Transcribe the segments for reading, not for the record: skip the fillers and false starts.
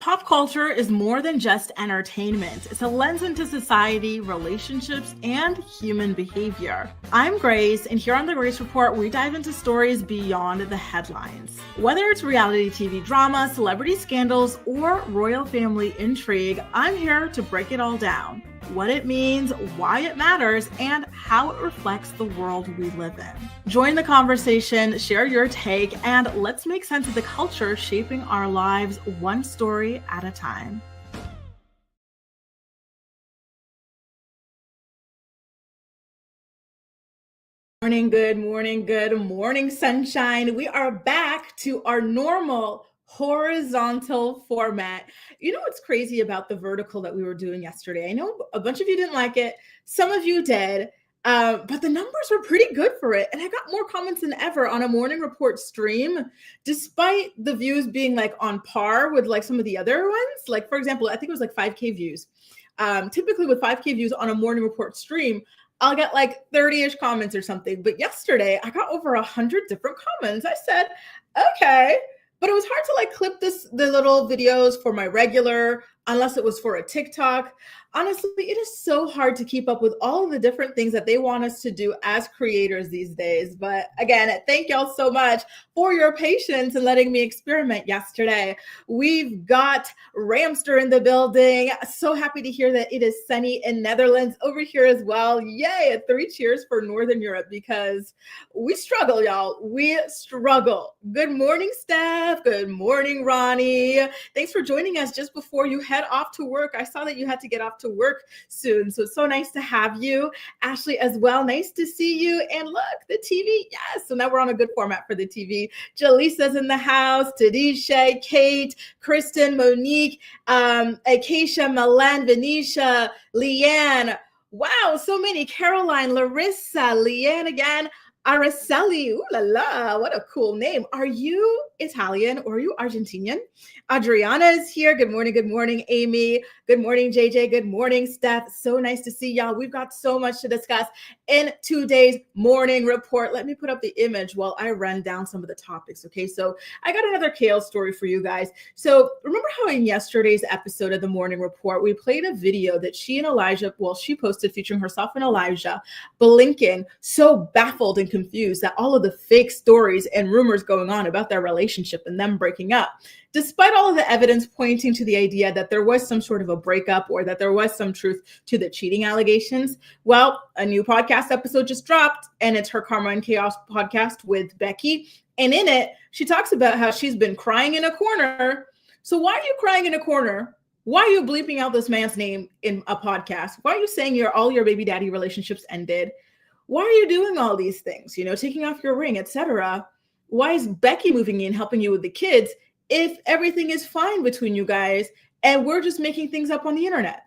Pop culture is more than just entertainment. It's a lens into society, relationships, and human behavior. I'm Grace, and here on the Grace Report, we dive into stories beyond the headlines. Whether it's reality TV drama, celebrity scandals, or royal family intrigue, I'm here to break it all down. What it means, why it matters, and how it reflects the world we live in. Join the conversation, share your take, and let's make sense of the culture shaping our lives one story at a time. Good morning, sunshine. We are back to our normal horizontal format. You know what's crazy about the vertical that we were doing yesterday? I know a bunch of you didn't like it. Some of you did. But the numbers were pretty good for it. And I got more comments than ever on a morning report stream, despite the views being like on par with like some of the other ones. Like, for example, I think it was like 5K views. Typically with 5K views on a morning report stream, I'll get like 30-ish comments or something. But yesterday I got over 100 different comments. I said, okay. But it was hard to like clip the little videos for my regular, unless it was for a TikTok. Honestly, it is so hard to keep up with all of the different things that they want us to do as creators these days. But again, thank y'all so much for your patience and letting me experiment yesterday. We've got Ramster in the building. So happy to hear that it is sunny in Netherlands over here as well. Yay, 3 cheers for Northern Europe because we struggle, y'all. We struggle. Good morning, Steph. Good morning, Ronnie. Thanks for joining us just before you head off to work. I saw that you had to get off to work soon. So it's so nice to have you. Ashley as well. Nice to see you. And look, the TV. Yes. So now we're on a good format for the TV. Jaleesa's in the house. Tadisha, Kate, Kristen, Monique, Acacia, Milan, Venetia, Leanne. Wow. So many. Caroline, Larissa, Leanne again. Araceli, ooh la la, what a cool name. Are you Italian or are you Argentinian? Adriana is here. Good morning, Amy. Good morning, JJ. Good morning, Steph. So nice to see y'all. We've got so much to discuss in today's morning report. Let me put up the image while I run down some of the topics, okay? So I got another Kail story for you guys. So remember how in yesterday's episode of the morning report, we played a video that she and Elijah, well, she posted featuring herself and Elijah, blinking, so baffled and confused that all of the fake stories and rumors going on about their relationship and them breaking up, despite all of the evidence pointing to the idea that there was some sort of a breakup or that there was some truth to the cheating allegations. Well, a new podcast episode just dropped, and it's her Karma and Chaos podcast with Becky. And in it, she talks about how she's been crying in a corner. So why are you crying in a corner? Why are you bleeping out this man's name in a podcast? Why are you saying all your baby daddy relationships ended? Why are you doing all these things? You know, taking off your ring, etc. Why is Becky moving in, helping you with the kids, if everything is fine between you guys and we're just making things up on the internet?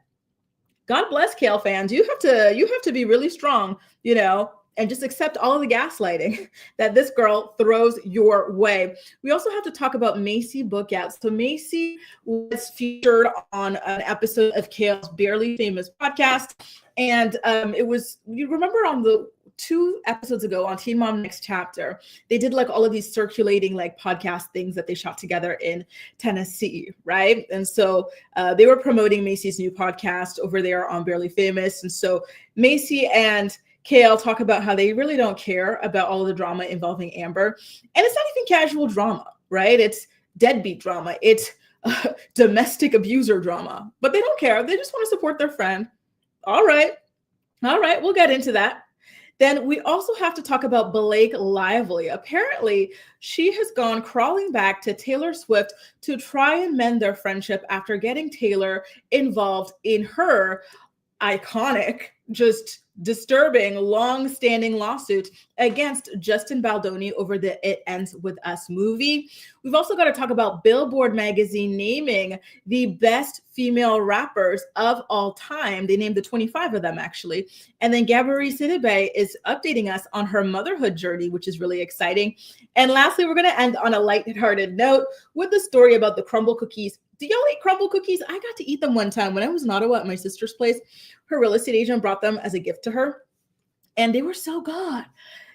God bless Kail fans. You have to be really strong, you know, and just accept all of the gaslighting that this girl throws your way. We also have to talk about Maci book out. So Maci was featured on an episode of Kail's Barely Famous podcast. And it was, you remember on the 2 episodes ago on Teen Mom Next Chapter, they did like all of these circulating like podcast things that they shot together in Tennessee, right? And so they were promoting Maci's new podcast over there on Barely Famous. And so Maci and Kail talk about how they really don't care about all of the drama involving Amber. And it's not even casual drama, right? It's deadbeat drama. It's domestic abuser drama. But they don't care. They just want to support their friend. All right, we'll get into that. Then we also have to talk about Blake Lively. Apparently, she has gone crawling back to Taylor Swift to try and mend their friendship after getting Taylor involved in her iconic, just disturbing, long-standing lawsuit against Justin Baldoni over the It Ends With Us movie. We've also got to talk about Billboard magazine naming the best female rappers of all time. They named the 25 of them, actually. And then Gabrielle Union is updating us on her motherhood journey, which is really exciting. And lastly, we're going to end on a lighthearted note with the story about the crumble cookies. Do y'all eat crumble cookies? I got to eat them one time when I was in Ottawa at my sister's place. Her real estate agent brought them as a gift to her, and they were so good.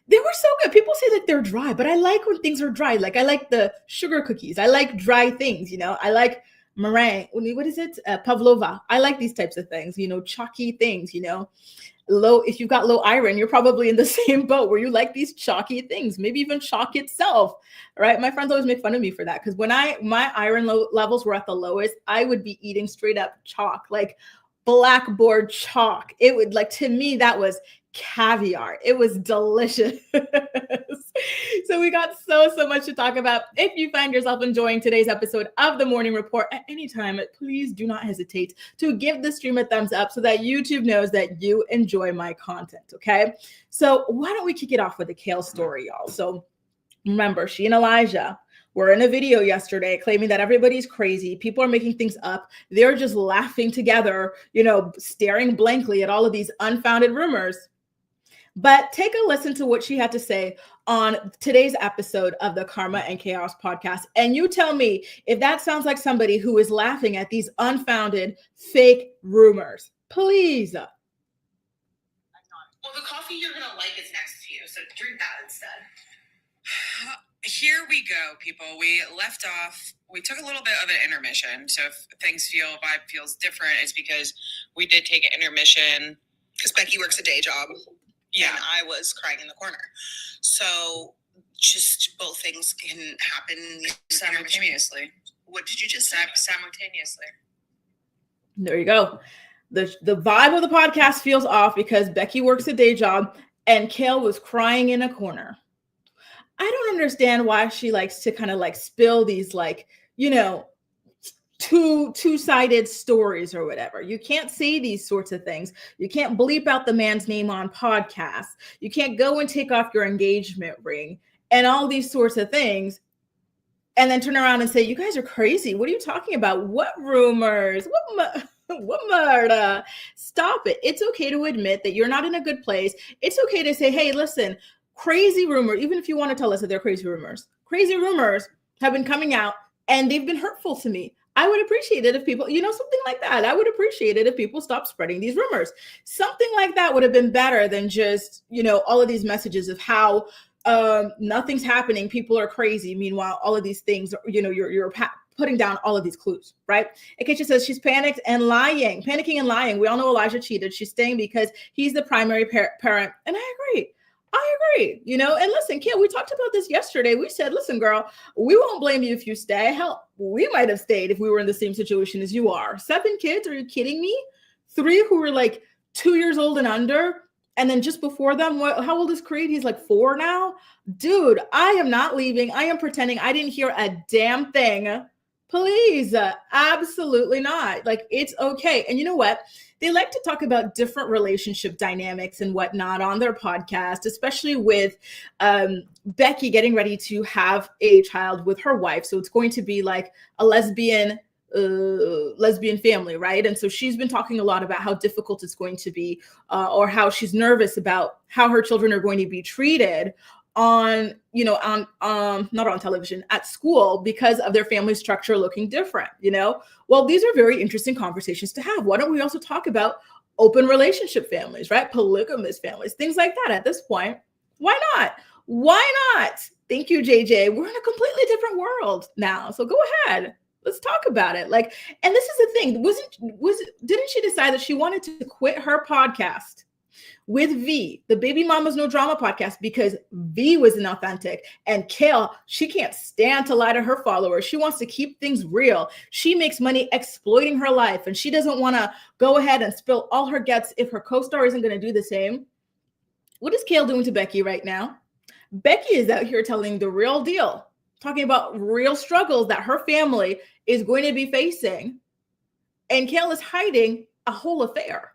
They were so good. People say that they're dry, but I like when things are dry. Like I like the sugar cookies. I like dry things, you know. I like meringue. What is it? Pavlova. I like these types of things, chalky things, low. If you've got low iron, you're probably in the same boat where you like these chalky things, maybe even chalk itself, right? My friends always make fun of me for that, because when my iron levels were at the lowest, I would be eating straight up chalk, like blackboard chalk. It would, like, to me, that was caviar. It was delicious. So we got so much to talk about. If you find yourself enjoying today's episode of the Morning Report at any time, please do not hesitate to give the stream a thumbs up so that YouTube knows that you enjoy my content, okay? So why don't we kick it off with a Kail story, y'all? So remember, she and Elijah were in a video yesterday claiming that everybody's crazy. People are making things up. They're just laughing together, staring blankly at all of these unfounded rumors. But take a listen to what she had to say on today's episode of the Karma and Chaos podcast. And you tell me if that sounds like somebody who is laughing at these unfounded fake rumors. Please. Well, the coffee you're going to like is next to you, so drink that instead. Here we go, people. We left off. We took a little bit of an intermission. So if vibe feels different, it's because we did take an intermission. Because Becky works a day job. Yeah. And I was crying in the corner. So just both things can happen simultaneously. What did you just say? Simultaneously. There you go. The vibe of the podcast feels off because Becky works a day job and Kail was crying in a corner. I don't understand why she likes to kind of like spill these two-sided stories or whatever. You can't say these sorts of things. You can't bleep out the man's name on podcasts. You can't go and take off your engagement ring and all these sorts of things and then turn around and say, you guys are crazy. What are you talking about? What rumors? What murder? Stop it. It's okay to admit that you're not in a good place. It's okay to say, hey, listen, crazy rumor, even if you want to tell us that they're crazy rumors have been coming out and they've been hurtful to me. I would appreciate it if people, something like that. I would appreciate it if people stopped spreading these rumors. Something like that would have been better than just, all of these messages of how nothing's happening. People are crazy. Meanwhile, all of these things, you're putting down all of these clues, right? Akeisha says she's panicking and lying. We all know Elijah cheated. She's staying because he's the primary parent. And I agree. And listen, Kail, we talked about this yesterday. We said, listen, girl, we won't blame you if you stay. Hell, we might have stayed if we were in the same situation as you are. 7 kids, are you kidding me? 3 who were like 2 years old and under. And then just before them, how old is Creed? He's like 4 now. Dude, I am not leaving. I am pretending I didn't hear a damn thing. Please, absolutely not. Like, it's okay. And you know what? They like to talk about different relationship dynamics and whatnot on their podcast, especially with Becky getting ready to have a child with her wife. So it's going to be like a lesbian family, right? And so she's been talking a lot about how difficult it's going to be, or how she's nervous about how her children are going to be treated on not on television, at school, because of their family structure looking different. Well, these are very interesting conversations to have. Why don't we also talk about open relationship families, right? Polygamous families, things like that at this point. Why not? Thank you, JJ. We're in a completely different world now. So go ahead. Let's talk about it. And this is the thing. Didn't she decide that she wanted to quit her podcast with V, the Baby Mama's No Drama podcast, because V was inauthentic, and Kail, she can't stand to lie to her followers. She wants to keep things real. She makes money exploiting her life, and she doesn't want to go ahead and spill all her guts if her co-star isn't going to do the same. What is Kail doing to Becky right now? Becky is out here telling the real deal, talking about real struggles that her family is going to be facing, and Kail is hiding a whole affair.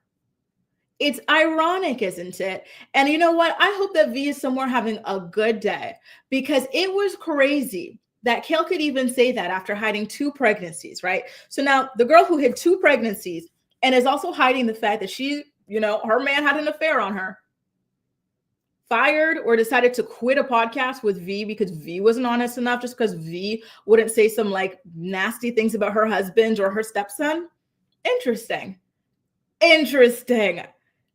It's ironic, isn't it? And you know what? I hope that V is somewhere having a good day, because it was crazy that Kail could even say that after hiding 2 pregnancies, right? So now the girl who hid 2 pregnancies and is also hiding the fact that she, her man had an affair on her, fired or decided to quit a podcast with V because V wasn't honest enough, just because V wouldn't say some nasty things about her husband or her stepson. Interesting.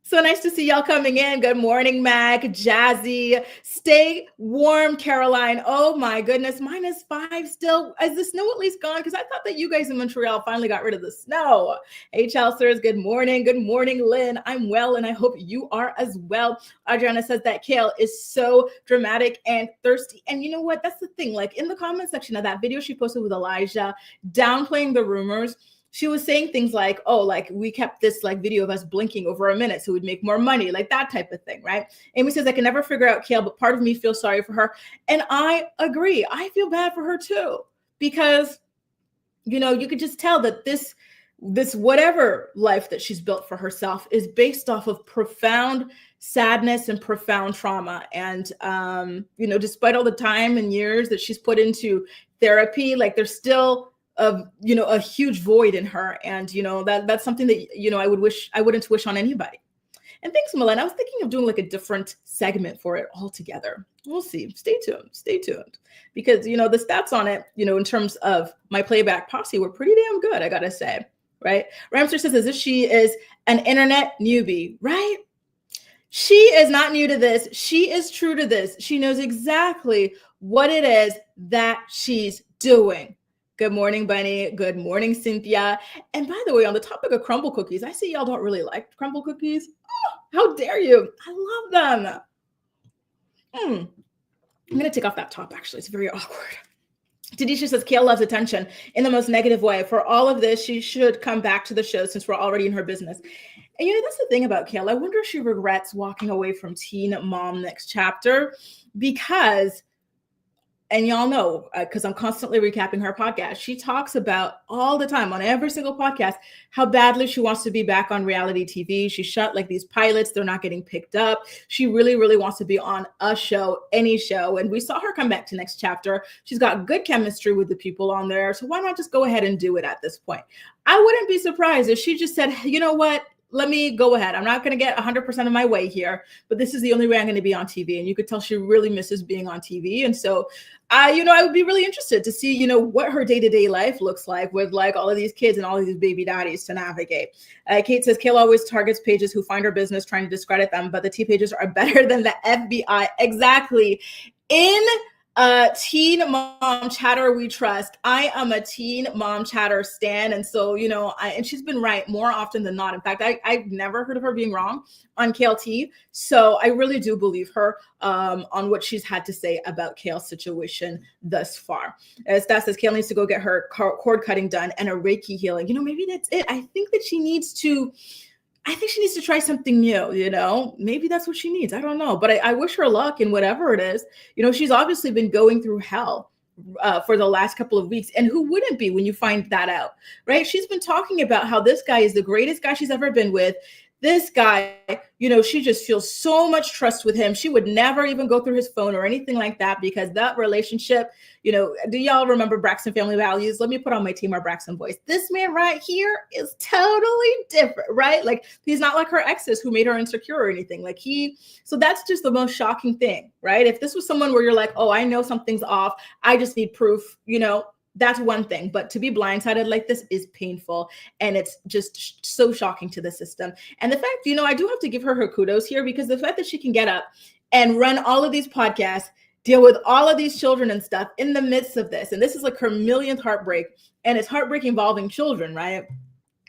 So nice to see y'all coming in. Good morning, Mac, Jazzy. Stay warm, Caroline. Oh my goodness, -5 still. Is the snow at least gone? Because I thought that you guys in Montreal finally got rid of the snow. Hey, Chelsers, good morning. Good morning, Lynn. I'm well, and I hope you are as well. Adriana says that Kail is so dramatic and thirsty. And you know what? That's the thing. Like in the comment section of that video she posted with Elijah, downplaying the rumors, she was saying things like, oh, like we kept this like video of us blinking over a minute so we'd make more money, like that type of thing, right? Amy says, I can never figure out Kail, but part of me feels sorry for her. And I agree. I feel bad for her too, because, you know, you could just tell that this whatever life that she's built for herself is based off of profound sadness and profound trauma. And, you know, despite all the time and years that she's put into therapy, like there's still a huge void in her. And, you know, that's something that, you know, I wouldn't wish on anybody. And thanks, Milan. I was thinking of doing like a different segment for it altogether. We'll see. Stay tuned. Because, you know, the stats on it, you know, in terms of my playback posse were pretty damn good, I gotta say, right? Ramster says as if she is an internet newbie, right? She is not new to this. She is true to this. She knows exactly what it is that she's doing. Good morning, Bunny. Good morning, Cynthia. And by the way, on the topic of crumble cookies, I see y'all don't really like crumble cookies. Oh, how dare you? I love them. I'm going to take off that top, actually. It's very awkward. Tanisha says, Kail loves attention in the most negative way. For all of this, she should come back to the show since we're already in her business. And, you know, that's the thing about Kail. I wonder if she regrets walking away from Teen Mom next chapter because... And y'all know, because I'm constantly recapping her podcast, she talks about all the time on every single podcast how badly she wants to be back on reality TV. She shot like these pilots. They're not getting picked up. She really, really wants to be on a show, any show. And we saw her come back to next chapter. She's got good chemistry with the people on there. So why not just go ahead and do it at this point? I wouldn't be surprised if she just said, you know what? Let me go ahead. I'm not going to get 100% of my way here, but this is the only way I'm going to be on TV. And you could tell she really misses being on TV. And so I would be really interested to see, you know, what her day-to-day life looks like with like all of these kids and all of these baby daddies to navigate. Kate says, Kail always targets pages who find her business trying to discredit them, but the T pages are better than the FBI. Exactly. In Teen Mom Chatter we trust. I am a Teen Mom Chatter stan. And so, you know, and she's been right more often than not. In fact, I've never heard of her being wrong on KLT. So I really do believe her on what she's had to say about Kail's situation thus far. Stas says Kail needs to go get her cord cutting done and a Reiki healing. You know, maybe that's it. I think she needs to try something new, you know, maybe that's what she needs. I don't know, but I wish her luck in whatever it is. You know, she's obviously been going through hell for the last couple of weeks. And who wouldn't be when you find that out, right? She's been talking about how this guy is the greatest guy she's ever been with. This guy, you know, she just feels so much trust with him. She would never even go through his phone or anything like that because that relationship, you know, do y'all remember Braxton Family Values? Let me put on my Team Braxton voice. This man right here is totally different, right? Like he's not like her exes who made her insecure or anything. Like so that's just the most shocking thing, right? If this was someone where you're like, oh, I know something's off, I just need proof, you know, that's one thing, but to be blindsided like this is painful. And it's just so shocking to the system. And the fact, you know, I do have to give her kudos here because the fact that she can get up and run all of these podcasts, deal with all of these children and stuff in the midst of this. And this is like her millionth heartbreak, and it's heartbreak involving children, right?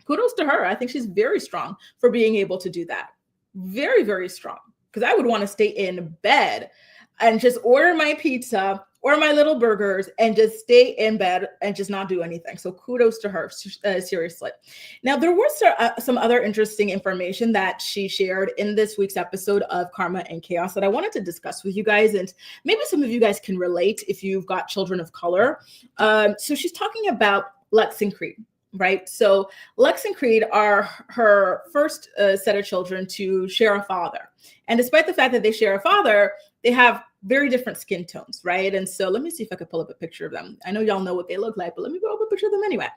Kudos to her. I think she's very strong for being able to do that. Very, very strong. Because I would want to stay in bed and just order my pizza or my little burgers and just stay in bed and just not do anything. So kudos to her, seriously. Now, there was some other interesting information that she shared in this week's episode of Karma and Chaos that I wanted to discuss with you guys. And maybe some of you guys can relate if you've got children of color. So she's talking about Lex and Creed, right? So Lex and Creed are her first set of children to share a father. And despite the fact that they share a father, they have very different skin tones, right? And so let me see if I could pull up a picture of them. I know y'all know what they look like, but let me pull up a picture of them anyway.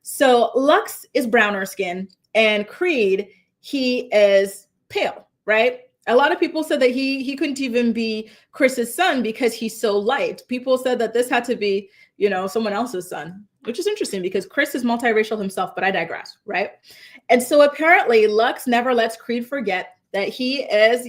So Lux is browner skin and Creed, he is pale, right? A lot of people said that he couldn't even be Chris's son because he's so light. People said that this had to be, you know, someone else's son, which is interesting because Chris is multiracial himself, but I digress, right? And so apparently Lux never lets Creed forget that he is,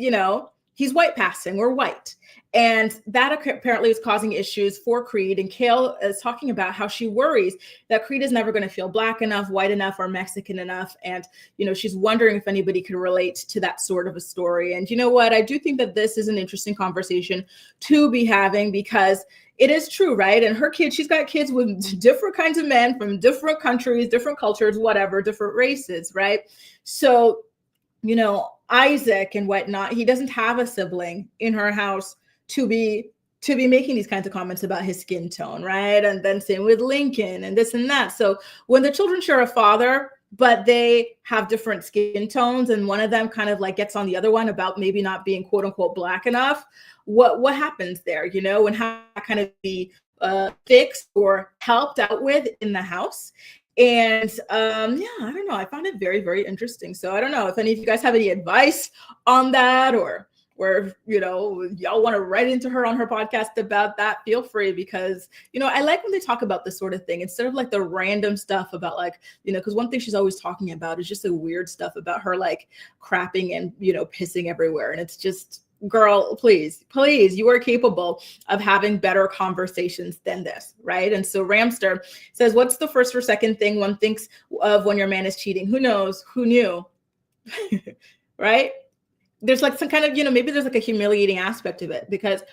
he's white passing or white. And that apparently is causing issues for Creed. And Kail is talking about how she worries that Creed is never going to feel black enough, white enough, or Mexican enough. And, she's wondering if anybody could relate to that sort of a story. And you know what? I do think that this is an interesting conversation to be having, because it is true, right? And her kids, she's got kids with different kinds of men from different countries, different cultures, whatever, different races, right? So, Isaac and whatnot, he doesn't have a sibling in her house to be making these kinds of comments about his skin tone, right? And then same with Lincoln and this and that. So when the children share a father, but they have different skin tones, and one of them kind of like gets on the other one about maybe not being quote unquote black enough, what happens there, and how that kind of be fixed or helped out with in the house. And I don't know. I found it very, very interesting. So I don't know if any of you guys have any advice on that, or y'all want to write into her on her podcast about that, feel free, because, I like when they talk about this sort of thing instead of like the random stuff about like, because one thing she's always talking about is just the weird stuff about her like crapping and, pissing everywhere. And it's just, girl, please, you are capable of having better conversations than this, right? And so Ramster says, what's the first or second thing one thinks of when your man is cheating? Who knows? Who knew? Right? There's like some kind of, maybe there's like a humiliating aspect of it, because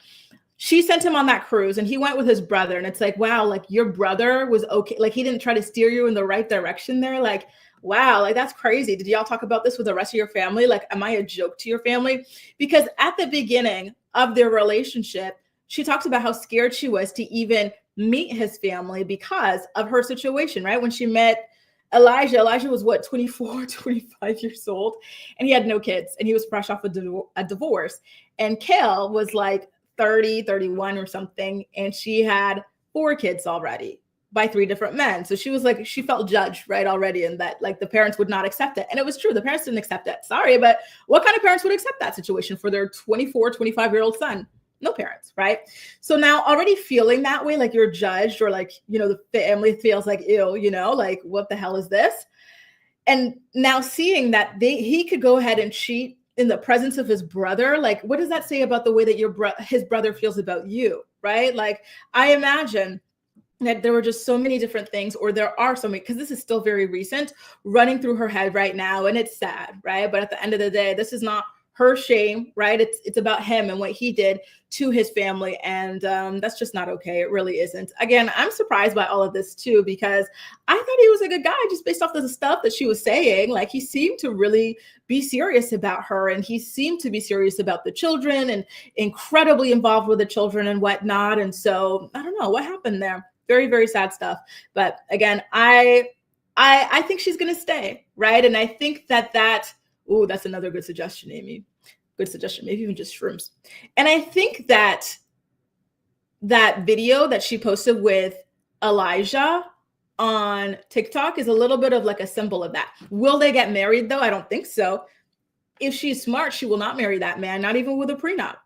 she sent him on that cruise and he went with his brother. And it's like, wow, like your brother was okay. Like he didn't try to steer you in the right direction there. Like, wow, like that's crazy. Did y'all talk about this with the rest of your family? Like, am I a joke to your family? Because at the beginning of their relationship, she talks about how scared she was to even meet his family because of her situation, right? When she met Elijah was what, 24, 25 years old, and he had no kids, and he was fresh off a divorce. And Kail was like 30, 31 or something, and she had 4 kids already by 3 different men. So she was like, she felt judged right already, and that like the parents would not accept it. And it was true. The parents didn't accept it. Sorry, but what kind of parents would accept that situation for their 24, 25-year-old son? No parents, right? So now already feeling that way, like you're judged, or like, the family feels like, ew, like what the hell is this? And now seeing that he could go ahead and cheat in the presence of his brother, like what does that say about the way that his brother feels about you, right? Like I imagine that there were just so many different things, or there are so many, because this is still very recent, running through her head right now, and it's sad, right? But at the end of the day, this is not her shame, right? It's about him and what he did to his family, and that's just not okay. It really isn't. Again, I'm surprised by all of this too, because I thought he was a good guy just based off of the stuff that she was saying. Like he seemed to really be serious about her, and he seemed to be serious about the children and incredibly involved with the children and whatnot. And so I don't know what happened there. Very, very sad stuff. But again, I think she's going to stay, right? And I think that's another good suggestion, Amy. Good suggestion, maybe even just shrooms. And I think that video that she posted with Elijah on TikTok is a little bit of like a symbol of that. Will they get married though? I don't think so. If she's smart, she will not marry that man, not even with a prenup.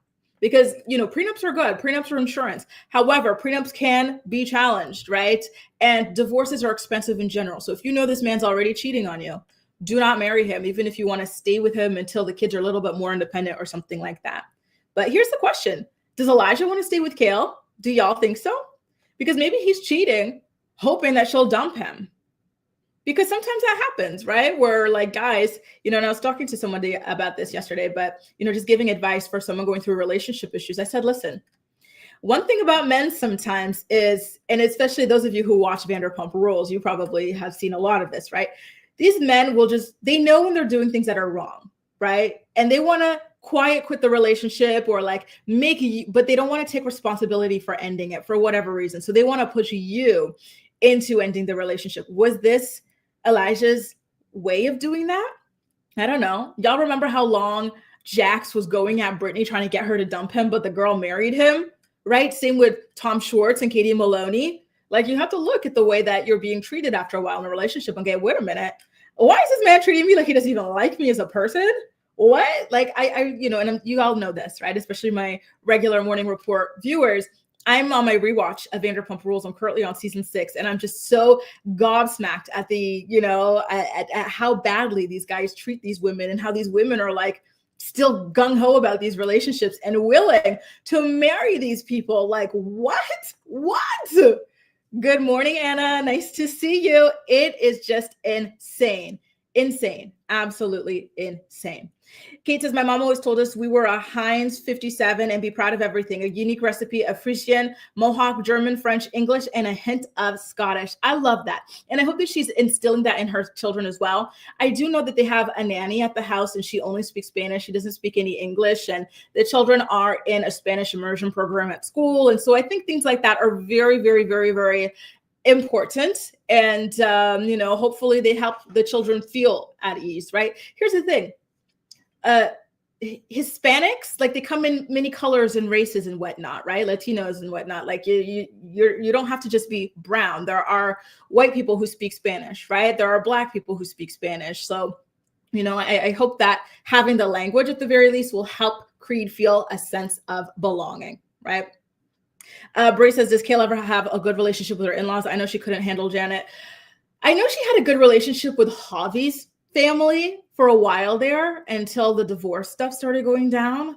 Because, prenups are good. Prenups are insurance. However, prenups can be challenged, right? And divorces are expensive in general. So if you know this man's already cheating on you, do not marry him, even if you want to stay with him until the kids are a little bit more independent or something like that. But here's the question. Does Elijah want to stay with Kail? Do y'all think so? Because maybe he's cheating, hoping that she'll dump him. Because sometimes that happens, right? Where like guys, and I was talking to somebody about this yesterday, but, just giving advice for someone going through relationship issues. I said, listen, one thing about men sometimes is, and especially those of you who watch Vanderpump Rules, you probably have seen a lot of this, right? These men they know when they're doing things that are wrong, right? And they want to quit the relationship or like but they don't want to take responsibility for ending it for whatever reason. So they want to push you into ending the relationship. Was this Elijah's way of doing that? I don't know. Y'all remember how long Jax was going at Brittany trying to get her to dump him, but the girl married him, right? Same with Tom Schwartz and Katie Maloney. Like you have to look at the way that you're being treated after a while in a relationship and go, wait a minute, why is this man treating me like he doesn't even like me as a person? What? Like and you all know this, right? Especially my regular Morning Report viewers. I'm on my rewatch of Vanderpump Rules. I'm currently on season 6, and I'm just so gobsmacked at the, at how badly these guys treat these women and how these women are like still gung-ho about these relationships and willing to marry these people. Like, what? Good morning, Anna. Nice to see you. It is just insane. Absolutely insane. Kate says, my mom always told us we were a Heinz 57 and be proud of everything. A unique recipe of Frisian, Mohawk, German, French, English, and a hint of Scottish. I love that. And I hope that she's instilling that in her children as well. I do know that they have a nanny at the house and she only speaks Spanish. She doesn't speak any English. And the children are in a Spanish immersion program at school. And so I think things like that are very, very, very, very important. And, hopefully they help the children feel at ease, right? Here's the thing. Hispanics, like they come in many colors and races and whatnot, right? Latinos and whatnot. Like you don't have to just be brown. There are white people who speak Spanish, right? There are Black people who speak Spanish. So, I hope that having the language at the very least will help Creed feel a sense of belonging, right? Bray says, does Kail ever have a good relationship with her in-laws? I know she couldn't handle Janet. I know she had a good relationship with Javi's family for a while there until the divorce stuff started going down,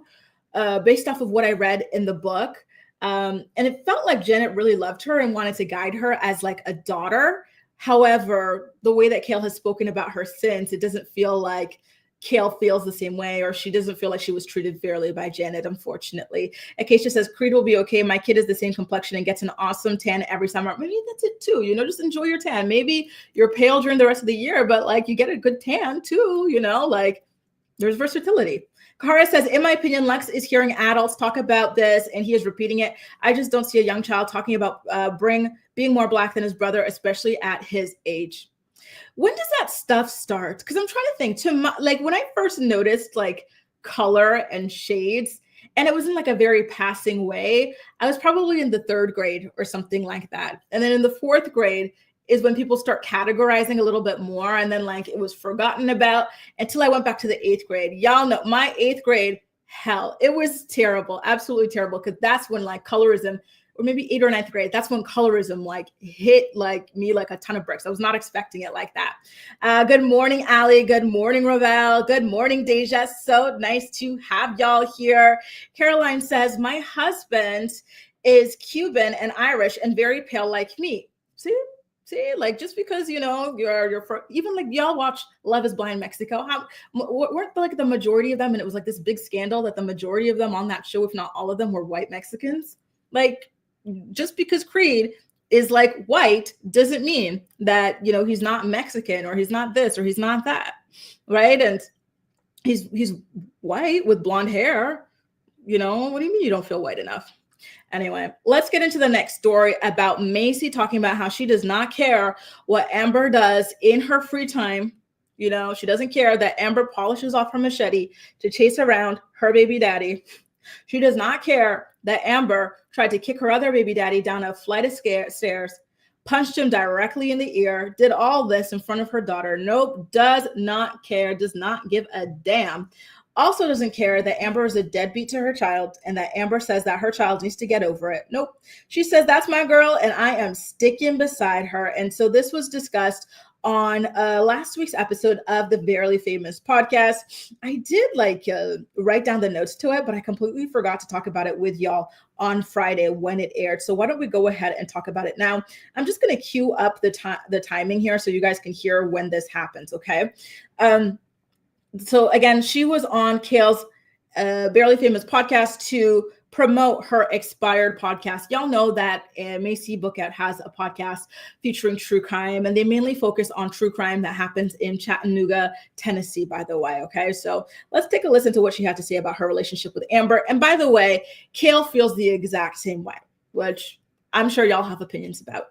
based off of what I read in the book. And it felt like Janet really loved her and wanted to guide her as like a daughter. However, the way that Kail has spoken about her since, it doesn't feel like Kail feels the same way, or she doesn't feel like she was treated fairly by Janet, unfortunately. Acacia says, Creed will be okay. My kid is the same complexion and gets an awesome tan every summer. Maybe that's it too. Just enjoy your tan. Maybe you're pale during the rest of the year, but like you get a good tan too, like there's versatility. Kara says, in my opinion, Lex is hearing adults talk about this and he is repeating it. I just don't see a young child talking about being more Black than his brother, especially at his age. When does that stuff start? Because I'm trying to think like when I first noticed like color and shades, and it was in like a very passing way, I was probably in the 3rd grade or something like that. And then in the 4th grade is when people start categorizing a little bit more. And then like it was forgotten about until I went back to the 8th grade. Y'all know my 8th grade, hell, it was terrible, absolutely terrible. Because that's when like colorism, or maybe 8th or 9th grade, that's when colorism like hit like me like a ton of bricks. I was not expecting it like that. Good morning, Allie. Good morning, Ravel. Good morning, Deja. So nice to have y'all here. Caroline says, my husband is Cuban and Irish and very pale like me. See, like just because, you're even like y'all watch Love is Blind Mexico, weren't like the majority of them, and it was like this big scandal that the majority of them on that show, if not all of them, were white Mexicans. Like, just because Creed is like white doesn't mean that, he's not Mexican or he's not this or he's not that, right? And he's white with blonde hair. What do you mean you don't feel white enough? Anyway, let's get into the next story about Maci talking about how she does not care what Amber does in her free time. She doesn't care that Amber polishes off her machete to chase around her baby daddy. She does not care that Amber tried to kick her other baby daddy down a flight of stairs, punched him directly in the ear, did all this in front of her daughter. Nope, does not care, does not give a damn. Also doesn't care that Amber is a deadbeat to her child and that Amber says that her child needs to get over it. Nope. She says, that's my girl and I am sticking beside her. And so this was discussed on last week's episode of the Barely Famous podcast. I did write down the notes to it, but I completely forgot to talk about it with y'all on Friday when it aired. So why don't we go ahead and talk about it now? I'm just going to cue up the timing here so you guys can hear when this happens. Okay. So again, she was on Kail's Barely Famous podcast to promote her expired podcast. Y'all know that Maci Bookout has a podcast featuring true crime, and they mainly focus on true crime that happens in Chattanooga, Tennessee, by the way. Okay, so let's take a listen to what she had to say about her relationship with Amber. And by the way, Kail feels the exact same way, which I'm sure y'all have opinions about.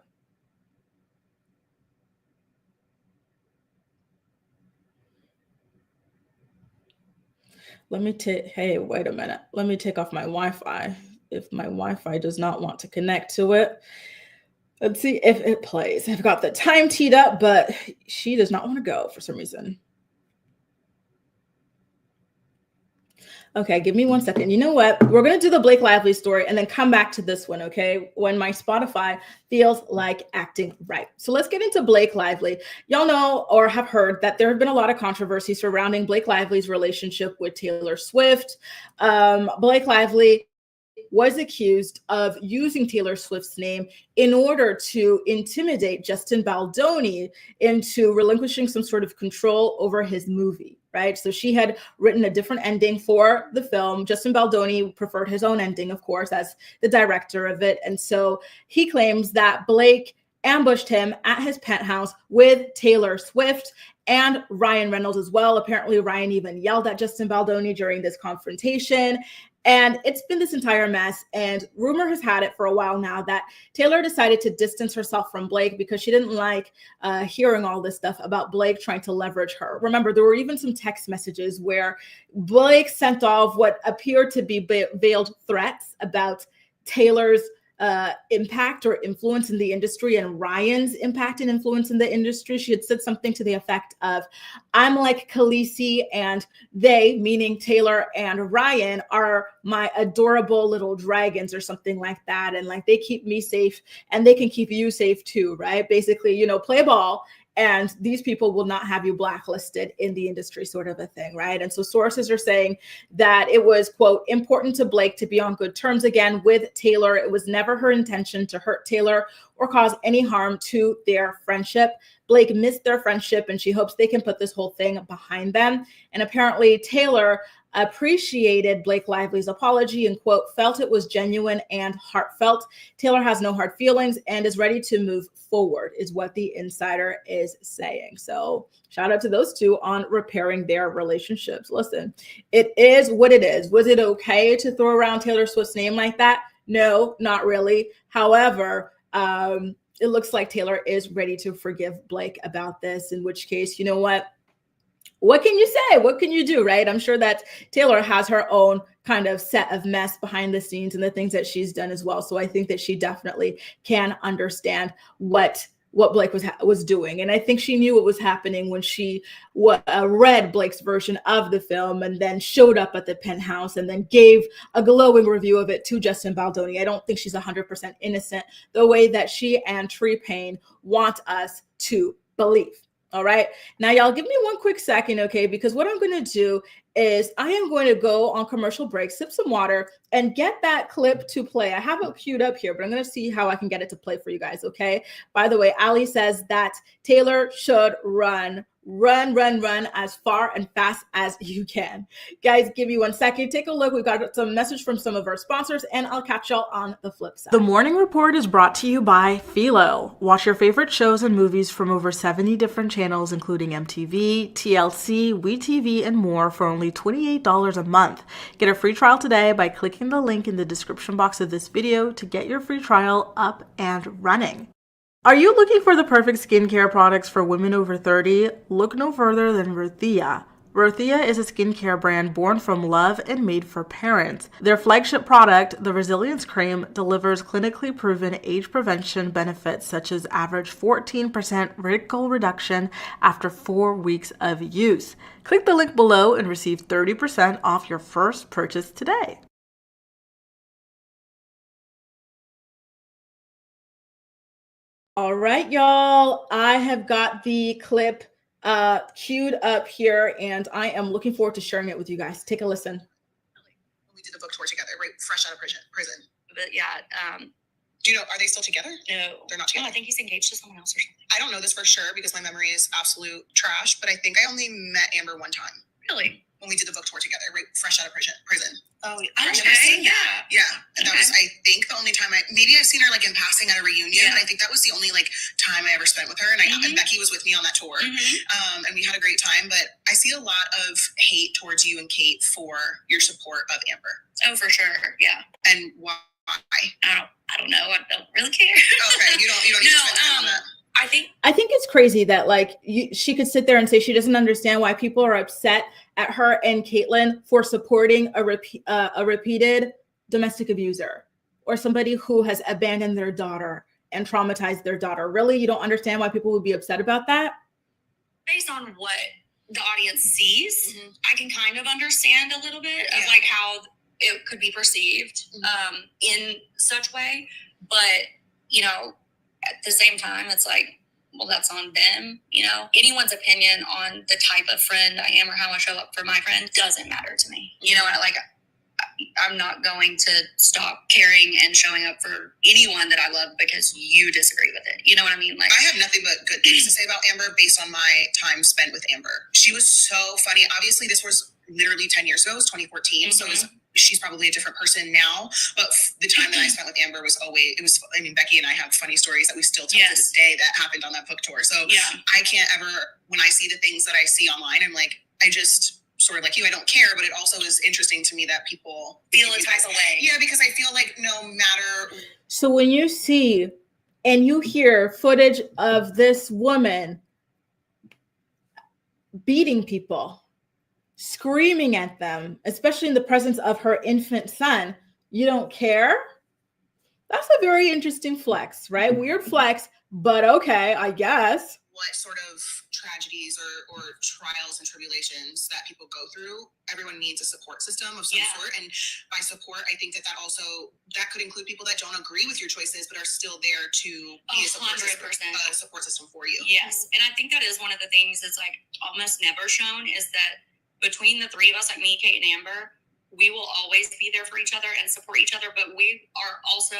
Hey, wait a minute. Let me take off my Wi-Fi if my Wi-Fi does not want to connect to it. Let's see if it plays. I've got the time teed up, but she does not want to go for some reason. Okay, give me 1 second. You know what? We're going to do the Blake Lively story and then come back to this one, okay? When my Spotify feels like acting right. So let's get into Blake Lively. Y'all know or have heard that there have been a lot of controversy surrounding Blake Lively's relationship with Taylor Swift. Blake Lively was accused of using Taylor Swift's name in order to intimidate Justin Baldoni into relinquishing some sort of control over his movie, right? So she had written a different ending for the film. Justin Baldoni preferred his own ending, of course, as the director of it. And so he claims that Blake ambushed him at his penthouse with Taylor Swift and Ryan Reynolds as well. Apparently, Ryan even yelled at Justin Baldoni during this confrontation. And it's been this entire mess. And rumor has had it for a while now that Taylor decided to distance herself from Blake because she didn't like hearing all this stuff about Blake trying to leverage her. Remember, there were even some text messages where Blake sent off what appeared to be veiled threats about Taylor's impact or influence in the industry and Ryan's impact and influence in the industry. She had said something to the effect of, I'm like Khaleesi and they, meaning Taylor and Ryan, are my adorable little dragons or something like that. And like they keep me safe and they can keep you safe too, right? Basically, you know, play ball. And these people will not have you blacklisted in the industry, sort of a thing, right? And so sources are saying that it was, quote, important to Blake to be on good terms again with Taylor. It was never her intention to hurt Taylor or cause any harm to their friendship. Blake missed their friendship and she hopes they can put this whole thing behind them. And apparently Taylor appreciated Blake Lively's apology and, quote, felt it was genuine and heartfelt. Taylor has no hard feelings and is ready to move forward, is what the insider is saying. So shout out to those two on repairing their relationships. Listen, it is what it is. Was it okay to throw around Taylor Swift's name like that? No, not really. However, it looks like Taylor is ready to forgive Blake about this, in which case, you know what can you say? What can you do, right? I'm sure that Taylor has her own kind of set of mess behind the scenes and the things that she's done as well. So I think that she definitely can understand what Blake was doing. And I think she knew what was happening when she read Blake's version of the film and then showed up at the penthouse and then gave a glowing review of it to Justin Baldoni. I don't think she's 100% innocent the way that she and Tree Payne want us to believe. All right. Now, y'all, give me one quick second, okay? Because what I'm going to do is I am going to go on commercial break, sip some water, and get that clip to play. I have it queued up here, but I'm going to see how I can get it to play for you guys, okay? By the way, Ali says that Taylor should run as far and fast as you can. Guys, give me 1 second. Take a look. We've got some message from some of our sponsors, and I'll catch y'all on the flip side. The Morning Report is brought to you by Philo. Watch your favorite shows and movies from over 70 different channels, including MTV, TLC, WeTV, and more for only $28 a month. Get a free trial today by clicking the link in the description box of this video to get your free trial up and running. Are you looking for the perfect skincare products for women over 30? Look no further than Ruthia. Ruthia is a skincare brand born from love and made for parents. Their flagship product, the Resilience Cream, delivers clinically proven age prevention benefits such as average 14% wrinkle reduction after 4 weeks of use. Click the link below and receive 30% off your first purchase today. All right, y'all, I have got the clip queued up here and I am looking forward to sharing it with you guys. Take a listen. We did the book tour together, right? Fresh out of prison. But yeah, Do you know, are they still together? no, They're not together. I think he's engaged to someone else or something. I don't know this for sure because my memory is absolute trash, but I think I only met Amber one time Really? when we did the book tour together, right? Fresh out of prison. Oh, Fresh out of okay, prison. yeah. Yeah. And that was, I think, the only time maybe I've seen her like in passing at a reunion, Yeah. but I think that was the only like time I ever spent with her. And and Becky was with me on that tour. And we had a great time, but I see a lot of hate towards you and Kate for your support of Amber. Oh, for sure. Yeah. And why? I don't know. I don't really care. Okay, you don't need to spend time on that. I think it's crazy that like she could sit there and say she doesn't understand why people are upset at her and Caitlyn for supporting a repeated domestic abuser or somebody who has abandoned their daughter and traumatized their daughter. Really, you don't understand why people would be upset about that? based on what the audience sees, I can kind of understand a little bit of like how it could be perceived in such way. But, you know, at the same time, it's like, well, that's on them. You know, anyone's opinion on the type of friend I am or how I show up for my friend doesn't matter to me. You know, I'm not going to stop caring and showing up for anyone that I love because you disagree with it. You know what I mean? Like, I have nothing but good things to say about Amber based on my time spent with Amber. She was so funny. Obviously, this was literally 10 years ago. It was 2014. So she's probably a different person now. But the time that I spent with Amber was always, I mean, Becky and I have funny stories that we still tell to this day that happened on that book tour. So I can't ever, when I see the things that I see online, I'm like, I just, sort of like you, I don't care, but it also is interesting to me that people feel a type of way. Yeah, because I feel like no matter. So when you see and you hear footage of this woman beating people, screaming at them, especially in the presence of her infant son, you don't care? That's a very interesting flex, right? Weird flex, but okay, I guess. What sort of tragedies or trials and tribulations that people go through, everyone needs a support system of some sort. And by support, I think that also, that could include people that don't agree with your choices, but are still there to be a support system for you. Yes. And I think that is one of the things that's like almost never shown is that between the three of us, like me, Kate, and Amber, we will always be there for each other and support each other, but we are also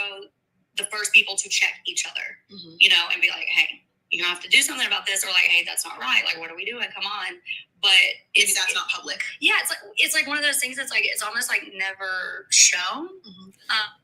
the first people to check each other, you know, and be like, hey, you have to do something about this, or like, hey, that's not right. Like, what are we doing? Come on. But that's not public. Yeah, it's like one of those things that's like, it's almost like never shown.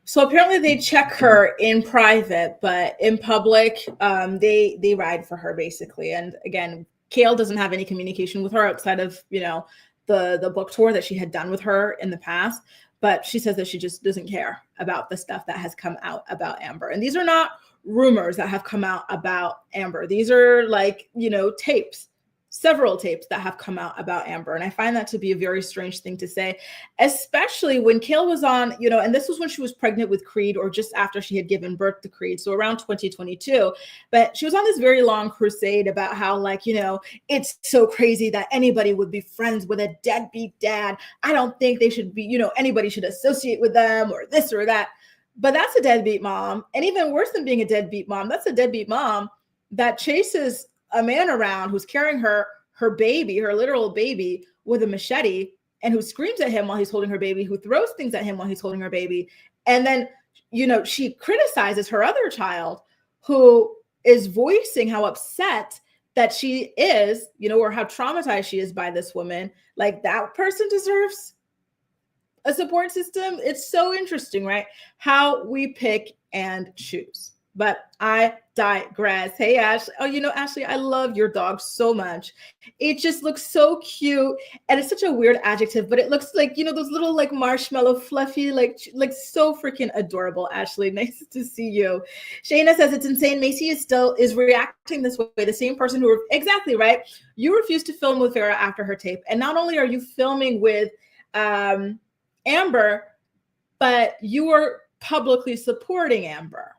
So apparently they check her in private, but in public, they ride for her basically. And again, Kail doesn't have any communication with her outside of, you know, the book tour that she had done with her in the past. But she says that she just doesn't care about the stuff that has come out about Amber. And these are not rumors that have come out about Amber. These are like, you know, tapes, several tapes that have come out about Amber. And I find that to be a very strange thing to say, especially when Kail was on, you know, and this was when she was pregnant with Creed or just after she had given birth to Creed. So around 2022, but she was on this very long crusade about how, like, you know, it's so crazy that anybody would be friends with a deadbeat dad. I don't think they should be, you know, anybody should associate with them or this or that. But that's a deadbeat mom. And even worse than being a deadbeat mom, that's a deadbeat mom that chases a man around who's carrying her baby, her literal baby, with a machete, and who screams at him while he's holding her baby, who throws things at him while he's holding her baby. And then, you know, she criticizes her other child who is voicing how upset that she is, you know, or how traumatized she is by this woman. Like, that person deserves a support system. It's so interesting, right? How we pick and choose. But I digress. Hey, Ash. Oh, you know, Ashley, I love your dog so much. It just looks so cute. And it's such a weird adjective, but it looks like, you know, those little like marshmallow fluffy, like so freaking adorable. Ashley, nice to see you. Shayna says it's insane. Maci is reacting this way. The same person who, exactly right. You refused to film with Farrah after her tape. And not only are you filming with Amber, but you were publicly supporting Amber.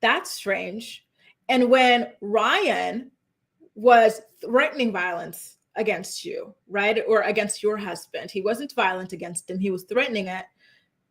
That's strange. And when Ryan was threatening violence against you, right? Or against your husband, he wasn't violent against him. He was threatening it.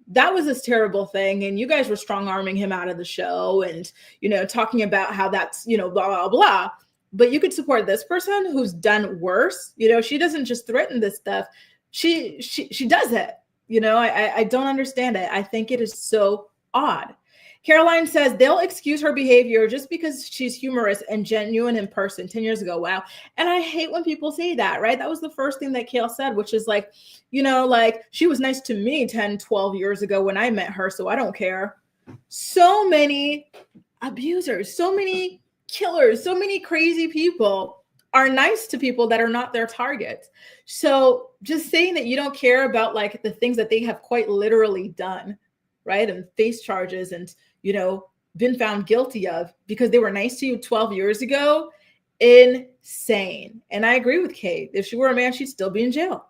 That was this terrible thing. And you guys were strong arming him out of the show and, you know, talking about how that's, you know, blah, blah, blah. But you could support this person who's done worse. You know, she doesn't just threaten this stuff. She does it. You know, I don't understand it. I think it is so odd. Caroline says they'll excuse her behavior just because she's humorous and genuine in person 10 years ago. Wow. And I hate when people say that, right? That was the first thing that Kail said, which is like, you know, like she was nice to me 10, 12 years ago when I met her, so I don't care. So many abusers, so many killers, so many crazy people are nice to people that are not their targets. So just saying that you don't care about like the things that they have quite literally done, right? And face charges and, you know, been found guilty of because they were nice to you 12 years ago. Insane. And I agree with Kate. If she were a man, she'd still be in jail.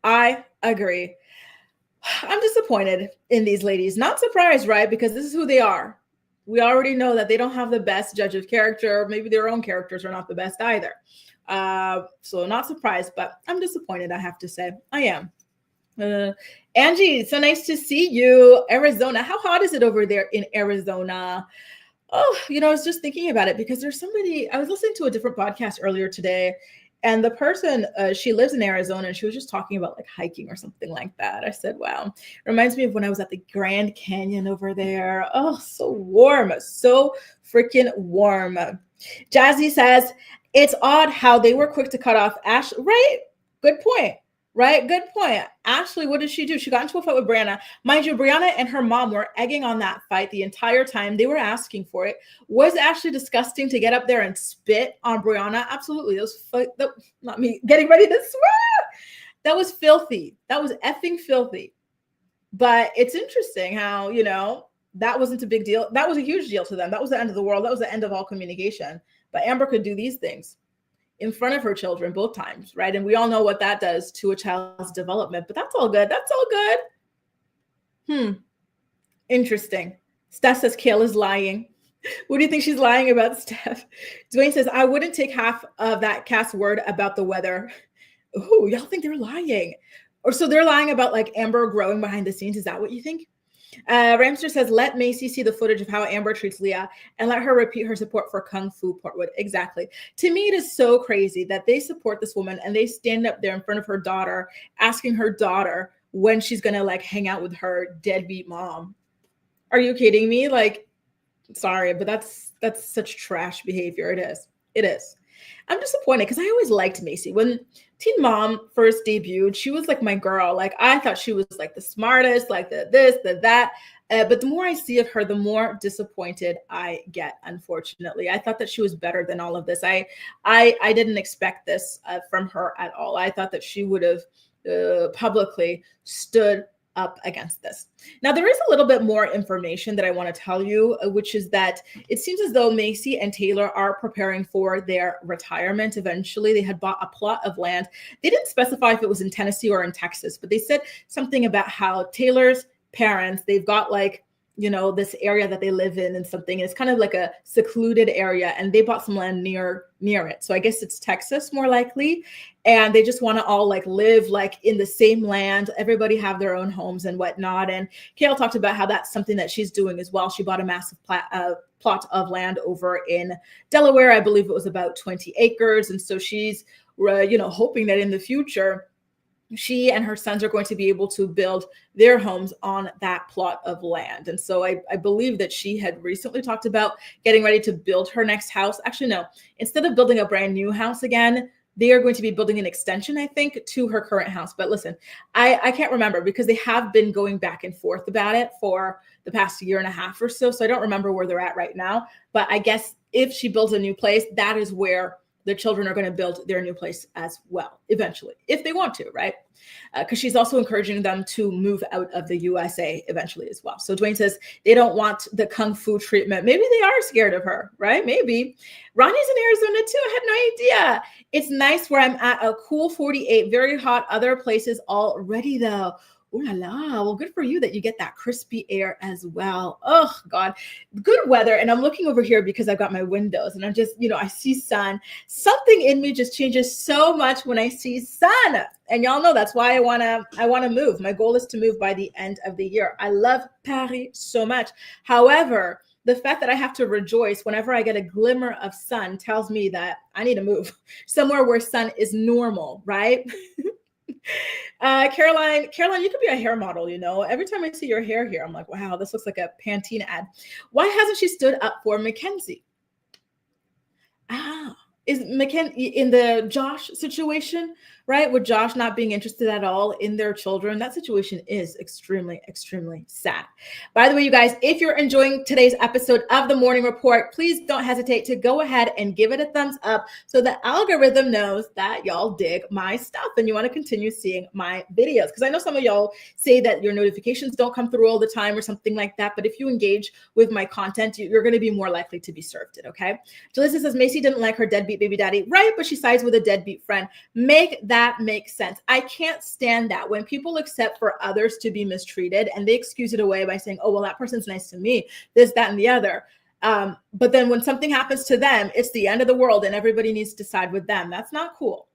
I agree. I'm disappointed in these ladies. Not surprised, right? Because this is who they are. We already know that they don't have the best judge of character. Maybe their own characters are not the best either. So not surprised, but I'm disappointed, I have to say. I am. Angie, so nice to see you. Arizona. How hot is it over there in Arizona? Oh, I was just thinking about it because there's somebody, I was listening to a different podcast earlier today, and the person, she lives in Arizona, and she was just talking about like hiking or something like that. I said, wow, reminds me of when I was at the Grand Canyon over there. Oh, so warm, so freaking warm. Jazzy says, it's odd how they were quick to cut off Ash. Right? Good point. Right? Good point. Ashley, what did she do? She got into a fight with Brianna. Mind you, Brianna and her mom were egging on that fight the entire time. They were asking for it. Was Ashley disgusting to get up there and spit on Brianna? Absolutely. That was not me getting ready to swear. That was filthy. That was effing filthy. But it's interesting how, that wasn't a big deal. That was a huge deal to them. That was the end of the world. That was the end of all communication. But Amber could do these things in front of her children both times, right? And we all know what that does to a child's development, but that's all good. That's all good. Interesting. Steph says Kail is lying. What do you think she's lying about, Steph? Dwayne says, I wouldn't take half of that cast word about the weather. Oh, y'all think they're lying. Or so they're lying about like Amber growing behind the scenes. Is that what you think? Ramster says, let Maci see the footage of how Amber treats Leah and let her repeat her support for Kung Fu Portwood. Exactly. To me, it is so crazy that they support this woman and they stand up there in front of her daughter, asking her daughter when she's going to like hang out with her deadbeat mom. Are you kidding me? Like, sorry, but that's such trash behavior. It is. It is. I'm disappointed because I always liked Maci. When Teen Mom first debuted, she was like my girl. Like I thought she was like the smartest, like the this, the that. But the more I see of her, the more disappointed I get, unfortunately. I thought that she was better than all of this. I didn't expect this from her at all. I thought that she would have publicly stood up against this. Now, there is a little bit more information that I want to tell you, which is that it seems as though Maci and Taylor are preparing for their retirement eventually. They had bought a plot of land. They didn't specify if it was in Tennessee or in Texas, but they said something about how Taylor's parents, they've got like, this area that they live in and something. It's kind of like a secluded area, and they bought some land near it. So I guess it's Texas more likely. And they just want to all like live like in the same land. Everybody have their own homes and whatnot. And Kail talked about how that's something that she's doing as well. She bought a massive plot of land over in Delaware. I believe it was about 20 acres. And so she's, hoping that in the future, she and her sons are going to be able to build their homes on that plot of land. And so I believe that she had recently talked about getting ready to build her next house. Actually, no, instead of building a brand new house again, they are going to be building an extension, I think, to her current house. But listen, I can't remember because they have been going back and forth about it for the past year and a half or so. So I don't remember where they're at right now. But I guess if she builds a new place, that is where the children are going to build their new place as well, eventually, if they want to, right? Because she's also encouraging them to move out of the USA eventually as well. So Dwayne says they don't want the Kung Fu treatment. Maybe they are scared of her, right? Maybe. Ronnie's in Arizona too. I had no idea. It's nice where I'm at, a cool 48, very hot. Other places already though. Ooh la la. Well, good for you that you get that crispy air as well. Oh God, good weather. And I'm looking over here because I've got my windows and I'm just, I see sun. Something in me just changes so much when I see sun. And y'all know that's why I want to move. My goal is to move by the end of the year. I love Paris so much. However, the fact that I have to rejoice whenever I get a glimmer of sun tells me that I need to move somewhere where sun is normal, right? Caroline, you could be a hair model, Every time I see your hair here, I'm like, wow, this looks like a Pantene ad. Why hasn't she stood up for Mackenzie? Is Mackenzie in the Josh situation, right? With Josh not being interested at all in their children, that situation is extremely, extremely sad. By the way, you guys, if you're enjoying today's episode of the Morning Report, please don't hesitate to go ahead and give it a thumbs up so the algorithm knows that y'all dig my stuff and you want to continue seeing my videos. Because I know some of y'all say that your notifications don't come through all the time or something like that. But if you engage with my content, you're going to be more likely to be served it, okay? Jalissa says, Maci didn't like her deadbeat baby daddy. Right, but she sides with a deadbeat friend. Make that that make sense? I can't stand that when people accept for others to be mistreated and they excuse it away by saying, oh, well, that person's nice to me, this, that, and the other. But then when something happens to them, it's the end of the world and everybody needs to side with them. That's not cool.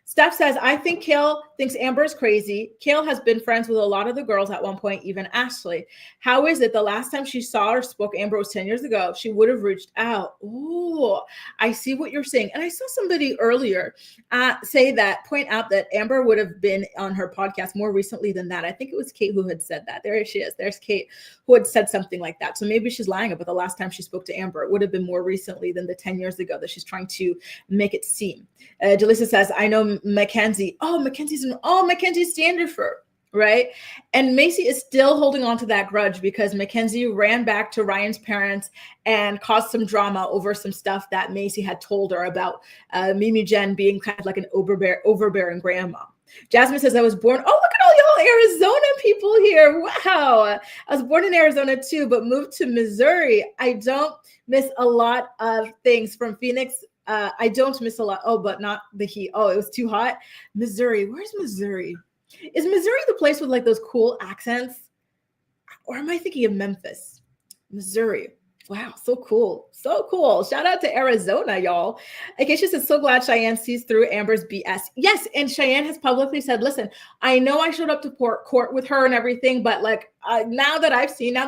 Steph says, I think Kail thinks Amber is crazy. Kail has been friends with a lot of the girls at one point, even Ashley. How is it the last time she saw or spoke Amber was 10 years ago? She would have reached out. Oh, I see what you're saying. And I saw somebody earlier point out that Amber would have been on her podcast more recently than that. I think it was Kate who had said that. There she is. There's Kate who had said something like that. So maybe she's lying about the last time she spoke to Amber. It would have been more recently than the 10 years ago that she's trying to make it seem. Jalissa says, I know Mackenzie. Oh, Mackenzie's Standifer, right? And Maci is still holding on to that grudge because Mackenzie ran back to Ryan's parents and caused some drama over some stuff that Maci had told her about Mimi Jen being kind of like an overbearing grandma. Jasmine says, I was born. Oh, look at all y'all Arizona people here. Wow. I was born in Arizona too, but moved to Missouri. I don't miss a lot of things from Phoenix. I don't miss a lot. Oh, but not the heat. Oh, it was too hot. Missouri. Where's Missouri? Is Missouri the place with like those cool accents? Or am I thinking of Memphis? Missouri. Wow, so cool. So cool. Shout out to Arizona, y'all. Acacia says, so glad Cheyenne sees through Amber's BS. Yes, and Cheyenne has publicly said, listen, I know I showed up to court with her and everything, but like now that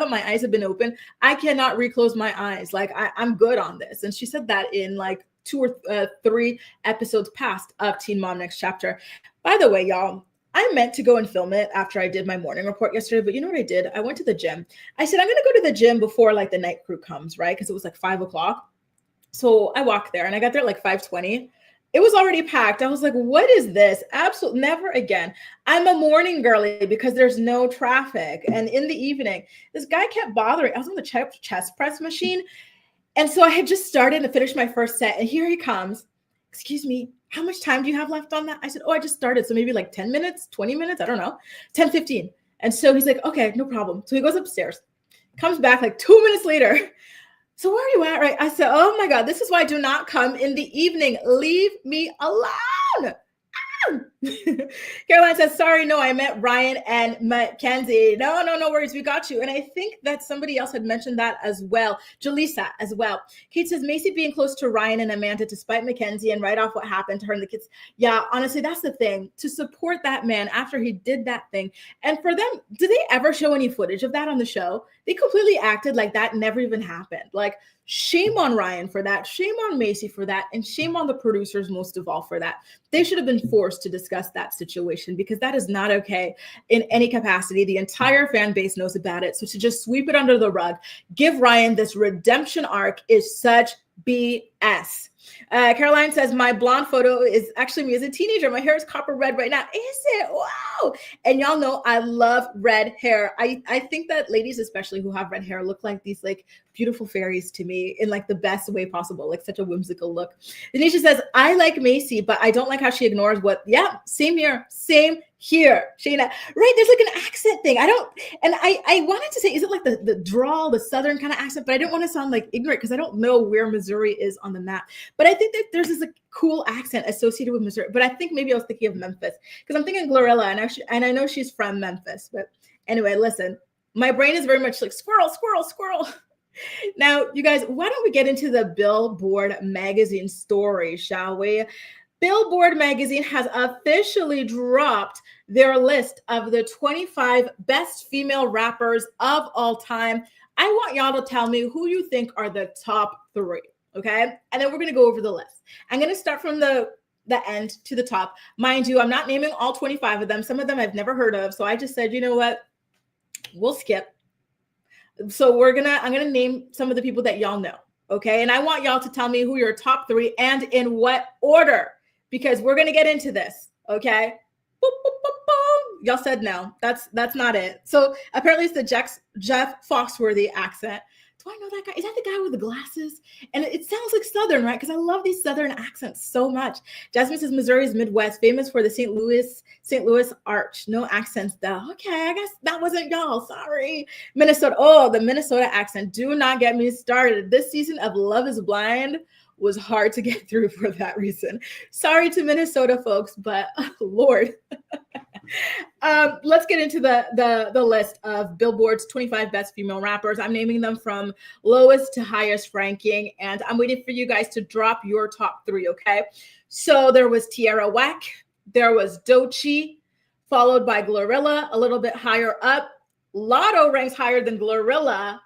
my eyes have been open, I cannot reclose my eyes. Like I'm good on this. And she said that in like 2 or 3 episodes past of Teen Mom Next Chapter. By the way, y'all, I meant to go and film it after I did my morning report yesterday, but you know what I did? I went to the gym. I said, I'm going to go to the gym before like the night crew comes, right? Because it was like 5:00. So I walked there and I got there at like 5:20. It was already packed. I was like, what is this? Absolutely never again. I'm a morning girly because there's no traffic. And in the evening, this guy kept bothering. I was on the chest press machine. And so I had just started to finish my first set. And here he comes. Excuse me, how much time do you have left on that? I said, oh, I just started. So maybe like 10 minutes, 20 minutes. I don't know, 10, 15. And so he's like, okay, no problem. So he goes upstairs, comes back like 2 minutes later. So where are you at? Right. I said, oh my God, this is why I do not come in the evening. Leave me alone. Caroline says, sorry, no, I meant Ryan and Mackenzie. No worries. We got you. And I think that somebody else had mentioned that as well. Jaleesa as well. Kate says, Maci being close to Ryan and Amanda despite Mackenzie and right off what happened to her and the kids. Yeah, honestly, that's the thing. To support that man after he did that thing. And for them, did they ever show any footage of that on the show? They completely acted like that never even happened. Like, shame on Ryan for that. Shame on Maci for that. And shame on the producers most of all for that. They should have been forced to discuss that situation because that is not okay in any capacity. The entire fan base knows about it. So to just sweep it under the rug, give Ryan this redemption arc is such BS. Caroline says, my blonde photo is actually me as a teenager. My hair is copper red right now. Is it? Wow. And y'all know I love red hair. I think that ladies, especially who have red hair, look like these like beautiful fairies to me in like the best way possible, like such a whimsical look. Denisha says, I like Maci, but I don't like how she ignores what, yeah, same here. Shayna, right? There's like an accent thing. I wanted to say, is it like the drawl, the Southern kind of accent, but I didn't want to sound like ignorant because I don't know where Missouri is on the map. But I think that there's this like cool accent associated with Missouri. But I think maybe I was thinking of Memphis because I'm thinking Glorilla and I know she's from Memphis. But anyway, listen, my brain is very much like squirrel. Now, you guys, why don't we get into the Billboard magazine story, shall we? Billboard magazine has officially dropped their list of the 25 best female rappers of all time. I want y'all to tell me who you think are the top 3, okay? And then we're going to go over the list. I'm going to start from the end to the top. Mind you, I'm not naming all 25 of them. Some of them I've never heard of. So I just said, you know what? We'll skip. So I'm going to name some of the people that y'all know, okay? And I want y'all to tell me who your top 3 and in what order. Because we're going to get into this, okay? Boop, boop, boop, boop. Y'all said no. That's not it. So apparently it's the Jeff Foxworthy accent. Do I know that guy? Is that the guy with the glasses? And it sounds like Southern, right? Because I love these Southern accents so much. Jasmine says Missouri's Midwest, famous for the St. Louis Arch. No accents though. Okay, I guess that wasn't y'all. Sorry. Minnesota. Oh, the Minnesota accent. Do not get me started. This season of Love is Blind. was hard to get through for that reason. Sorry to Minnesota folks, but Lord. Let's get into the list of Billboard's 25 best female rappers. I'm naming them from lowest to highest ranking, and I'm waiting for you guys to drop your top 3, okay? So there was Tierra Whack, there was Doechii, followed by Glorilla, a little bit higher up. Lotto ranks higher than Glorilla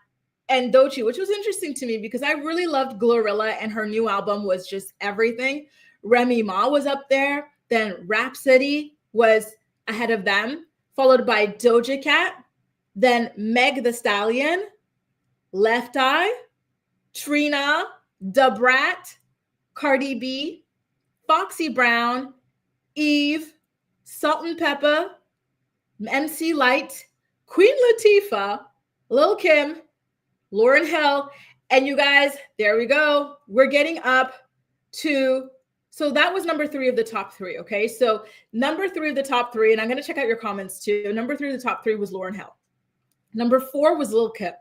and Doechii, which was interesting to me because I really loved Glorilla, and her new album was just everything. Remy Ma was up there, then Rhapsody was ahead of them, followed by Doja Cat, then Meg The Stallion, Left Eye, Trina, Da Brat, Cardi B, Foxy Brown, Eve, Salt and Pepper, MC Light, Queen Latifah, Lil Kim, Lauryn Hill, and you guys, there we go. We're getting up to, so that was number 3 of the top 3, okay? So number 3 of the top 3, and I'm gonna check out your comments too. Number 3 of the top 3 was Lauryn Hill. Number 4 was Lil Kim.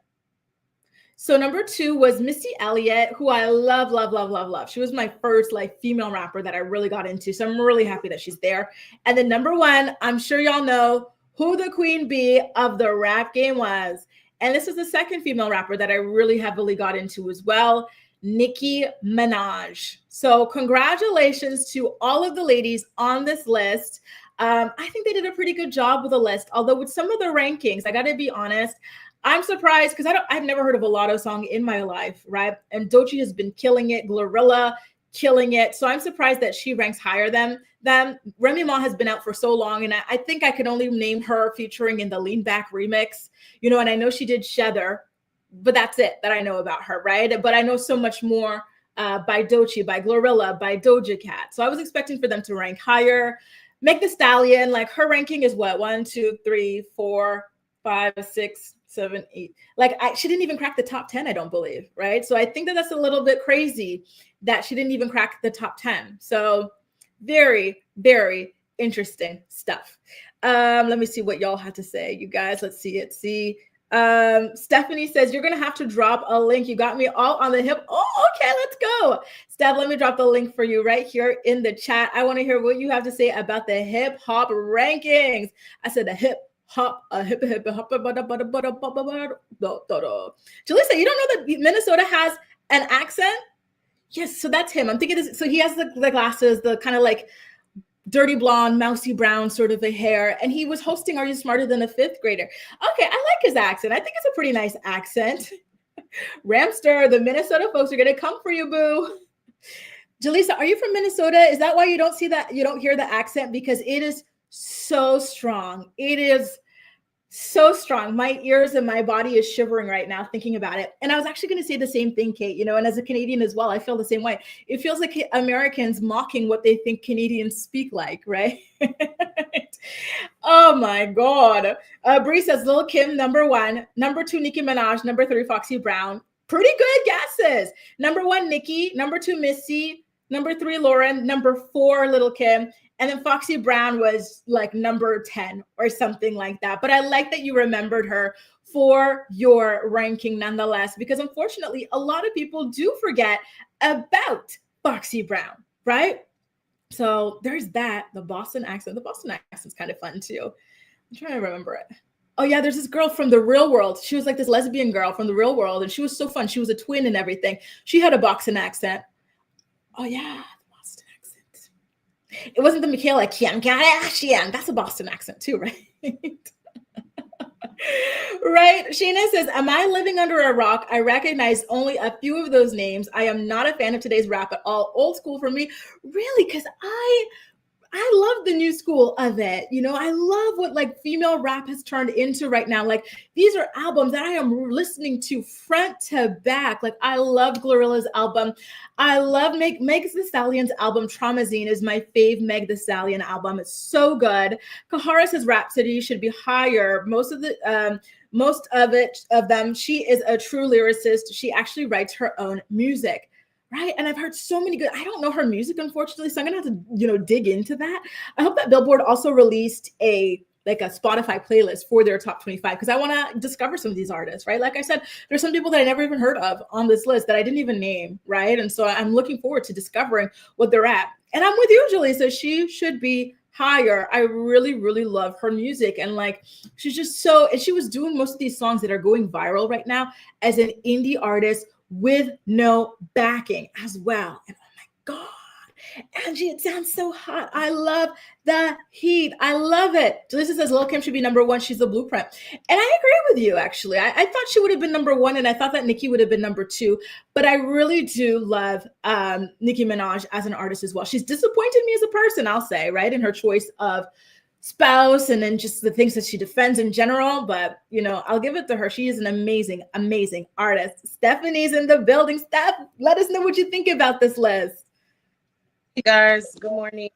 So number 2 was Missy Elliott, who I love, love, love, love, love. She was my first like female rapper that I really got into. So I'm really happy that she's there. And then number 1, I'm sure y'all know who the queen bee of the rap game was. And this was the second female rapper that I really heavily got into as well, Nicki Minaj. So congratulations to all of the ladies on this list. I think they did a pretty good job with the list, although with some of the rankings, I gotta be honest, I'm surprised because I've never heard of a Lotto song in my life, right? And Doechii has been killing it, Glorilla killing it. So I'm surprised that she ranks higher than them. Remy Ma has been out for so long, and I think I could only name her featuring in the Lean Back remix, you know, and I know she did Shether, but that's it that I know about her, right? But I know so much more by Doechii, by Glorilla, by Doja Cat. So I was expecting for them to rank higher. Meg The Stallion, like her ranking is what? 1, 2, 3, 4, 5, 6, 7, 8. Like she didn't even crack the top 10, I don't believe, right? So I think that that's a little bit crazy that she didn't even crack the top 10. So very, very interesting stuff. Let me see what y'all have to say, you guys. Let's see it. Stephanie says, you're going to have to drop a link. You got me all on the hip. Oh, okay, let's go. Steph, let me drop the link for you right here in the chat. I want to hear what you have to say about the hip hop rankings. I said the hip hop, hip. Jalisa, you don't know that Minnesota has an accent? Yes, so that's him. I'm thinking this. So he has the glasses, the kind of like dirty blonde, mousy brown sort of a hair. And he was hosting Are You Smarter Than a Fifth Grader? Okay, I like his accent. I think it's a pretty nice accent. Ramster, the Minnesota folks are going to come for you, boo. Jalisa, are you from Minnesota? Is that why you don't see that? You don't hear the accent? Because it is so strong. It is so strong. My ears and my body is shivering right now thinking about it. And I was actually going to say the same thing, Kate, you know, and as a Canadian as well, I feel the same way. It feels like Americans mocking what they think Canadians speak like, right? Oh my God. Bree says Lil Kim, number 1, number 2, Nicki Minaj, number 3, Foxy Brown. Pretty good guesses. Number 1, Nicki, number 2, Missy, number 3, Lauren, number 4, Lil Kim. And then Foxy Brown was like number 10 or something like that. But I like that you remembered her for your ranking nonetheless, because unfortunately, a lot of people do forget about Foxy Brown, right? So there's that, the Boston accent. The Boston accent's kind of fun too. I'm trying to remember it. Oh yeah, there's this girl from the Real World. She was like this lesbian girl from the Real World, and she was so fun. She was a twin and everything. She had a Boston accent. Oh yeah. It wasn't the Michaela Kim Kardashian. That's a Boston accent too, right? Right. Sheena says, am I living under a rock? I recognize only a few of those names. I am not a fan of today's rap at all. Old school for me. Really? Because I love the new school of it. You know, I love what like female rap has turned into right now. Like these are albums that I am listening to front to back. Like I love Glorilla's album. I love Meg The Stallion's album. Traumazine is my fave Meg The Stallion album. It's so good. Kahara says Rhapsody should be higher. Most of them, she is a true lyricist. She actually writes her own music. Right. And I've heard so many good, I don't know her music, unfortunately. So I'm going to have to, dig into that. I hope that Billboard also released a like a Spotify playlist for their top 25 because I want to discover some of these artists, right? Like I said, there's some people that I never even heard of on this list that I didn't even name, right? And so I'm looking forward to discovering what they're at. And I'm with you, Julie. So she should be higher. I really, really love her music. And like, she's just so, and she was doing most of these songs that are going viral right now as an indie artist with no backing as well. And oh my God. Angie, it sounds so hot. I love the heat. I love it. Lisa says Lil Kim should be number one. She's the blueprint. And I agree with you, actually. I thought she would have been number one, and I thought that Nicki would have been number two. But I really do love Nicki Minaj as an artist as well. She's disappointed me as a person, I'll say, right, in her choice of spouse and then just the things that she defends in general. But, you know, I'll give it to her. She is an amazing, amazing artist. Stephanie's in the building. Steph, let us know what you think about this list. Hey guys, good morning.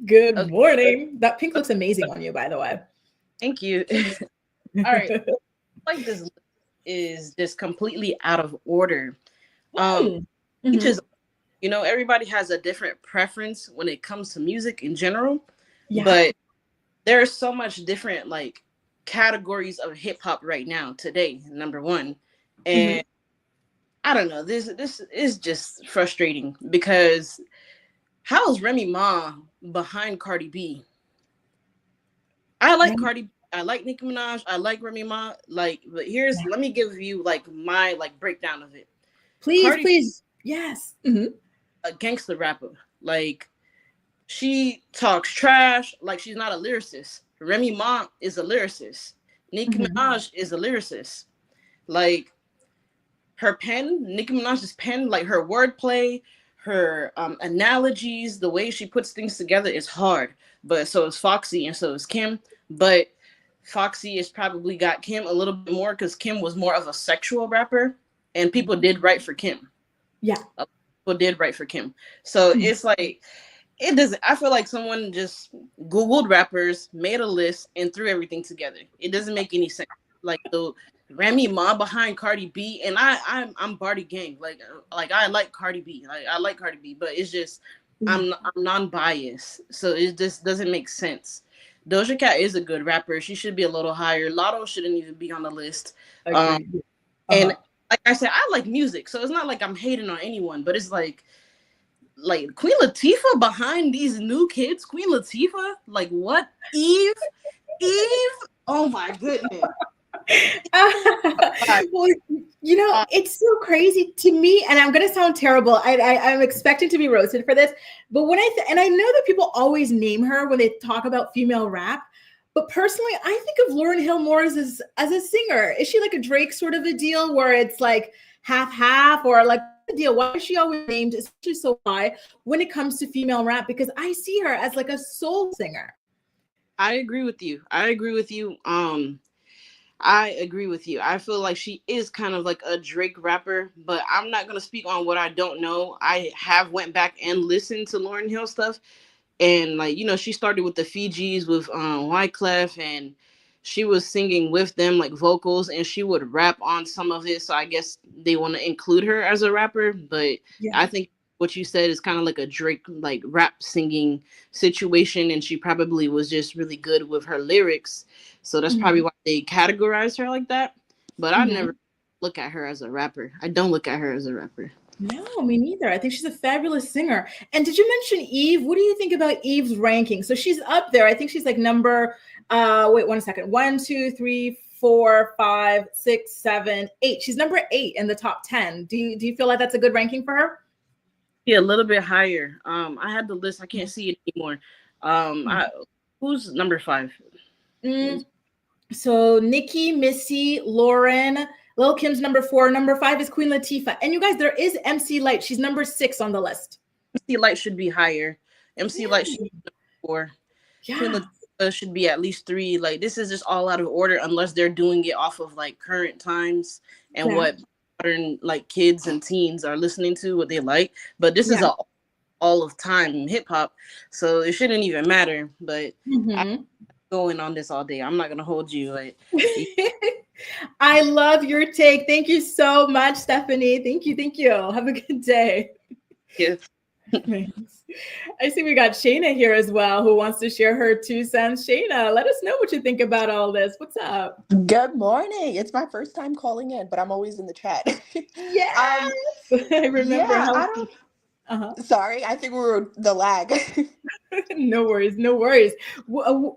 Good morning. That pink looks amazing on you, by the way. Thank you. All right. Like this list is just completely out of order. Each is, you know, everybody has a different preference when it comes to music in general. Yeah. But there's so much different like categories of hip hop right now today, number one. And I don't know, this is just frustrating because how is Remy Ma behind Cardi B? I like Cardi B. I like Nicki Minaj. I like Remy Ma. Like, but let me give you like my like breakdown of it. Please. Yes. A gangster rapper. Like, she talks trash. Like, she's not a lyricist. Remy Ma is a lyricist. Nicki Minaj is a lyricist. Like, her pen, Nicki Minaj's pen, like her wordplay, her analogies, the way she puts things together is hard. But so is Foxy and so is Kim. But Foxy has probably got Kim a little bit more because Kim was more of a sexual rapper and people did write for Kim. Yeah. People did write for Kim. So it's like, it doesn't, I feel like someone just Googled rappers, made a list and threw everything together. It doesn't make any sense. Like the Remy Ma behind Cardi B, and I'm Barty Gang. Like I like Cardi B. I like Cardi B, but it's just I'm non-biased, so it just doesn't make sense. Doja Cat is a good rapper. She should be a little higher. Lotto shouldn't even be on the list. And like I said, I like music, so it's not like I'm hating on anyone, but it's like Queen Latifah behind these new kids. Queen Latifah, like what? Eve, oh my goodness. Well, you know, it's so crazy to me, and I'm gonna sound terrible. I'm expecting to be roasted for this, but when and I know that people always name her when they talk about female rap, but personally, I think of Lauryn Hill more as a singer. Is she like a Drake sort of a deal where it's like half, or like the deal? Why is she always named especially so high when it comes to female rap? Because I see her as like a soul singer. I agree with you. I agree with you. I feel like she is kind of like a Drake rapper, but I'm not going to speak on what I don't know. I have went back and listened to Lauryn Hill stuff. And like, you know, she started with the Fijis with Wyclef, and she was singing with them like vocals, and she would rap on some of it. So I guess they want to include her as a rapper. But I think what you said is kind of like a Drake like rap singing situation, and she probably was just really good with her lyrics. So that's probably why they categorized her like that. But I never look at her as a rapper. I don't look at her as a rapper. No, me neither. I think she's a fabulous singer. And did you mention Eve? What do you think about Eve's ranking? So she's up there. I think she's like number, wait 1 second. 1, 2, 3, 4, 5, 6, 7, 8. She's number 8 in the top 10. Do you feel like that's a good ranking for her? Yeah, a little bit higher. I had the list. I can't see it anymore. Who's number 5? So Nicki, Missy, Lauren, Lil Kim's number 4. Number 5 is Queen Latifah. And you guys, there is MC Light. She's number 6 on the list. MC Light should be higher. MC Light should be number 4. Yeah. Queen Latifah should be at least 3. Like, this is just all out of order unless they're doing it off of like current times and what modern like kids and teens are listening to, what they like. But this is all of time hip hop, so it shouldn't even matter. But I'm going on this all day. I'm not gonna hold you. Like, I love your take. Thank you so much, Stephanie. Thank you. Have a good day. Yeah. Thanks. I see we got Shayna here as well, who wants to share her 2 cents. Shayna, let us know what you think about all this. What's up? Good morning. It's my first time calling in, but I'm always in the chat. Yes, um, I remember yeah, how. I don't, Uh-huh. sorry, I think we were the lag. No worries, no worries.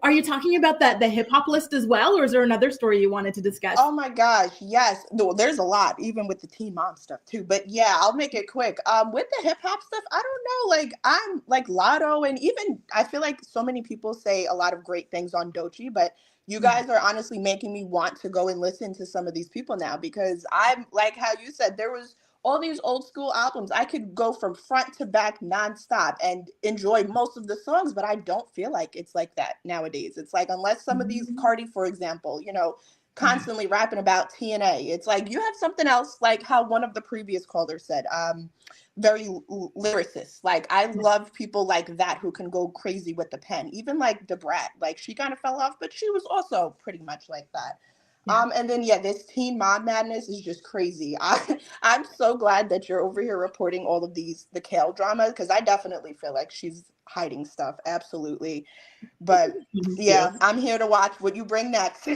Are you talking about that the hip hop list as well, or is there another story you wanted to discuss? Oh my gosh, yes. No, there's a lot, even with the Teen Mom stuff too. But yeah, I'll make it quick. With the hip hop stuff, I don't know. Like I'm like Lotto, and even I feel like so many people say a lot of great things on Doechii, but you guys are honestly making me want to go and listen to some of these people now because I'm like how you said there was all these old school albums. I could go from front to back nonstop and enjoy most of the songs, but I don't feel like it's like that nowadays. It's like unless some of these Cardi, for example, constantly rapping about TNA. It's like you have something else, like how one of the previous callers said, very lyricist. Like I love people like that who can go crazy with the pen. Even like Debrat, like she kind of fell off, but she was also pretty much like that. And then yeah, this Teen Mom madness is just crazy. I'm so glad that you're over here reporting all of the Kail drama because I definitely feel like she's hiding stuff. Absolutely. But yeah, I'm here to watch what you bring next.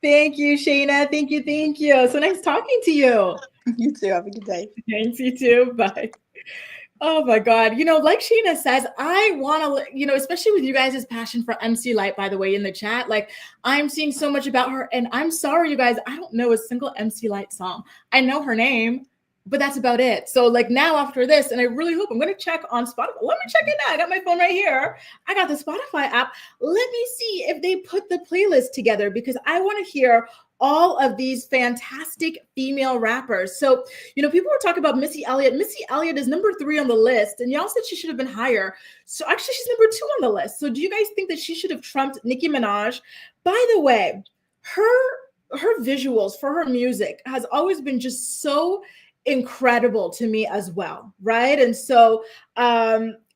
Thank you, Shayna. Thank you, thank you. So nice talking to you. You too. Have a good day. Thanks, you too. Bye. Oh my God. Like Sheena says, I want to, especially with you guys' passion for MC Light, by the way, in the chat, like I'm seeing so much about her and I'm sorry, you guys, I don't know a single MC Light song. I know her name, but that's about it. So like now after this, and I really hope I'm going to check on Spotify. Let me check it now. I got my phone right here. I got the Spotify app. Let me see if they put the playlist together because I want to hear all of these fantastic female rappers. So, people were talking about Missy Elliott. Missy Elliott is number 3 on the list, and y'all said she should have been higher. So actually, she's number 2 on the list. So do you guys think that she should have trumped Nicki Minaj? By the way, her visuals for her music has always been just so incredible to me as well, right? And so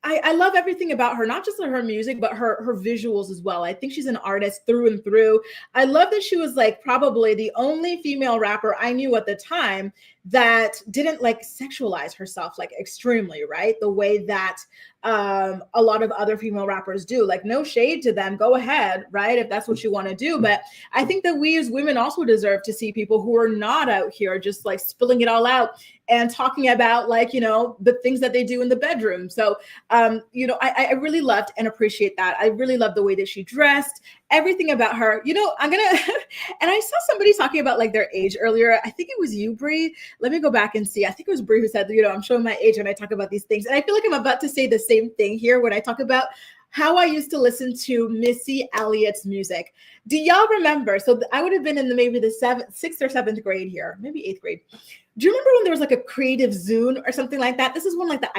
I love everything about her, not just her music, but her visuals as well. I think she's an artist through and through. I love that she was like probably the only female rapper I knew at the time that didn't like sexualize herself like extremely, right? The way that a lot of other female rappers do. Like no shade to them, go ahead, right? If that's what you want to do. But I think that we as women also deserve to see people who are not out here just like spilling it all out and talking about like, the things that they do in the bedroom. So, I really loved and appreciate that. I really love the way that she dressed, everything about her. I'm going to, and I saw somebody talking about like their age earlier. I think it was you, Bree. Let me go back and see. I think it was Bree who said, I'm showing my age when I talk about these things. And I feel like I'm about to say the same thing here when I talk about how I used to listen to Missy Elliott's music. Do y'all remember? So I would have been in maybe the 6th or 7th grade here, maybe 8th grade. Do you remember when there was like a creative Zune or something like that? This is when like the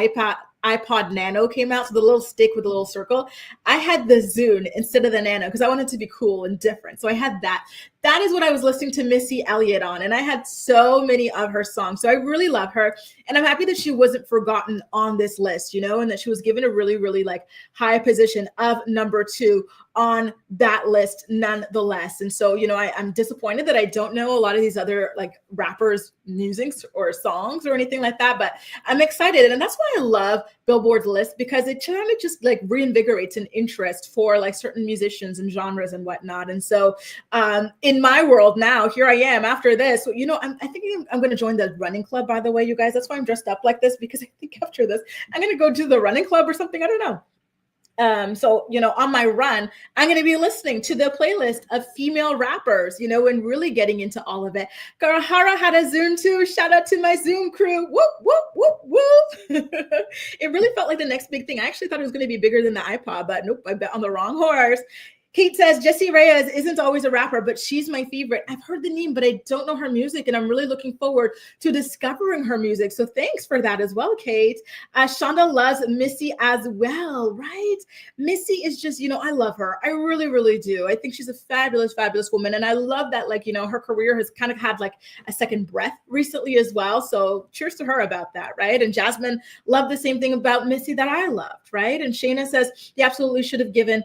iPod Nano came out. So the little stick with a little circle. I had the Zune instead of the Nano because I wanted to be cool and different. So I had that. That is what I was listening to Missy Elliott on. And I had so many of her songs. So I really love her. And I'm happy that she wasn't forgotten on this list, and that she was given a really, really like high position of number 2 on that list nonetheless. And so, I'm disappointed that I don't know a lot of these other like rappers' music or songs or anything like that, but I'm excited. And that's why I love Billboard's list because it kind of just like reinvigorates an interest for like certain musicians and genres and whatnot. And so in my world now, here I am after this, I think I'm going to join the running club, by the way, you guys. That's why I'm dressed up like this because I think after this, I'm going to go to the running club or something. I don't know. So, on my run, I'm going to be listening to the playlist of female rappers, and really getting into all of it. Garahara had a Zoom too. Shout out to my Zoom crew. Whoop, whoop, whoop, whoop. It really felt like the next big thing. I actually thought it was going to be bigger than the iPod, but nope, I bet on the wrong horse. Kate says, Jessie Reyez isn't always a rapper, but she's my favorite. I've heard the name, but I don't know her music, and I'm really looking forward to discovering her music. So thanks for that as well, Kate. Shonda loves Missy as well, right? Missy is just, I love her. I really, really do. I think she's a fabulous, fabulous woman. And I love that, like, her career has kind of had like a second breath recently as well. So cheers to her about that, right? And Jasmine loved the same thing about Missy that I loved, right? And Shayna says, he absolutely should have given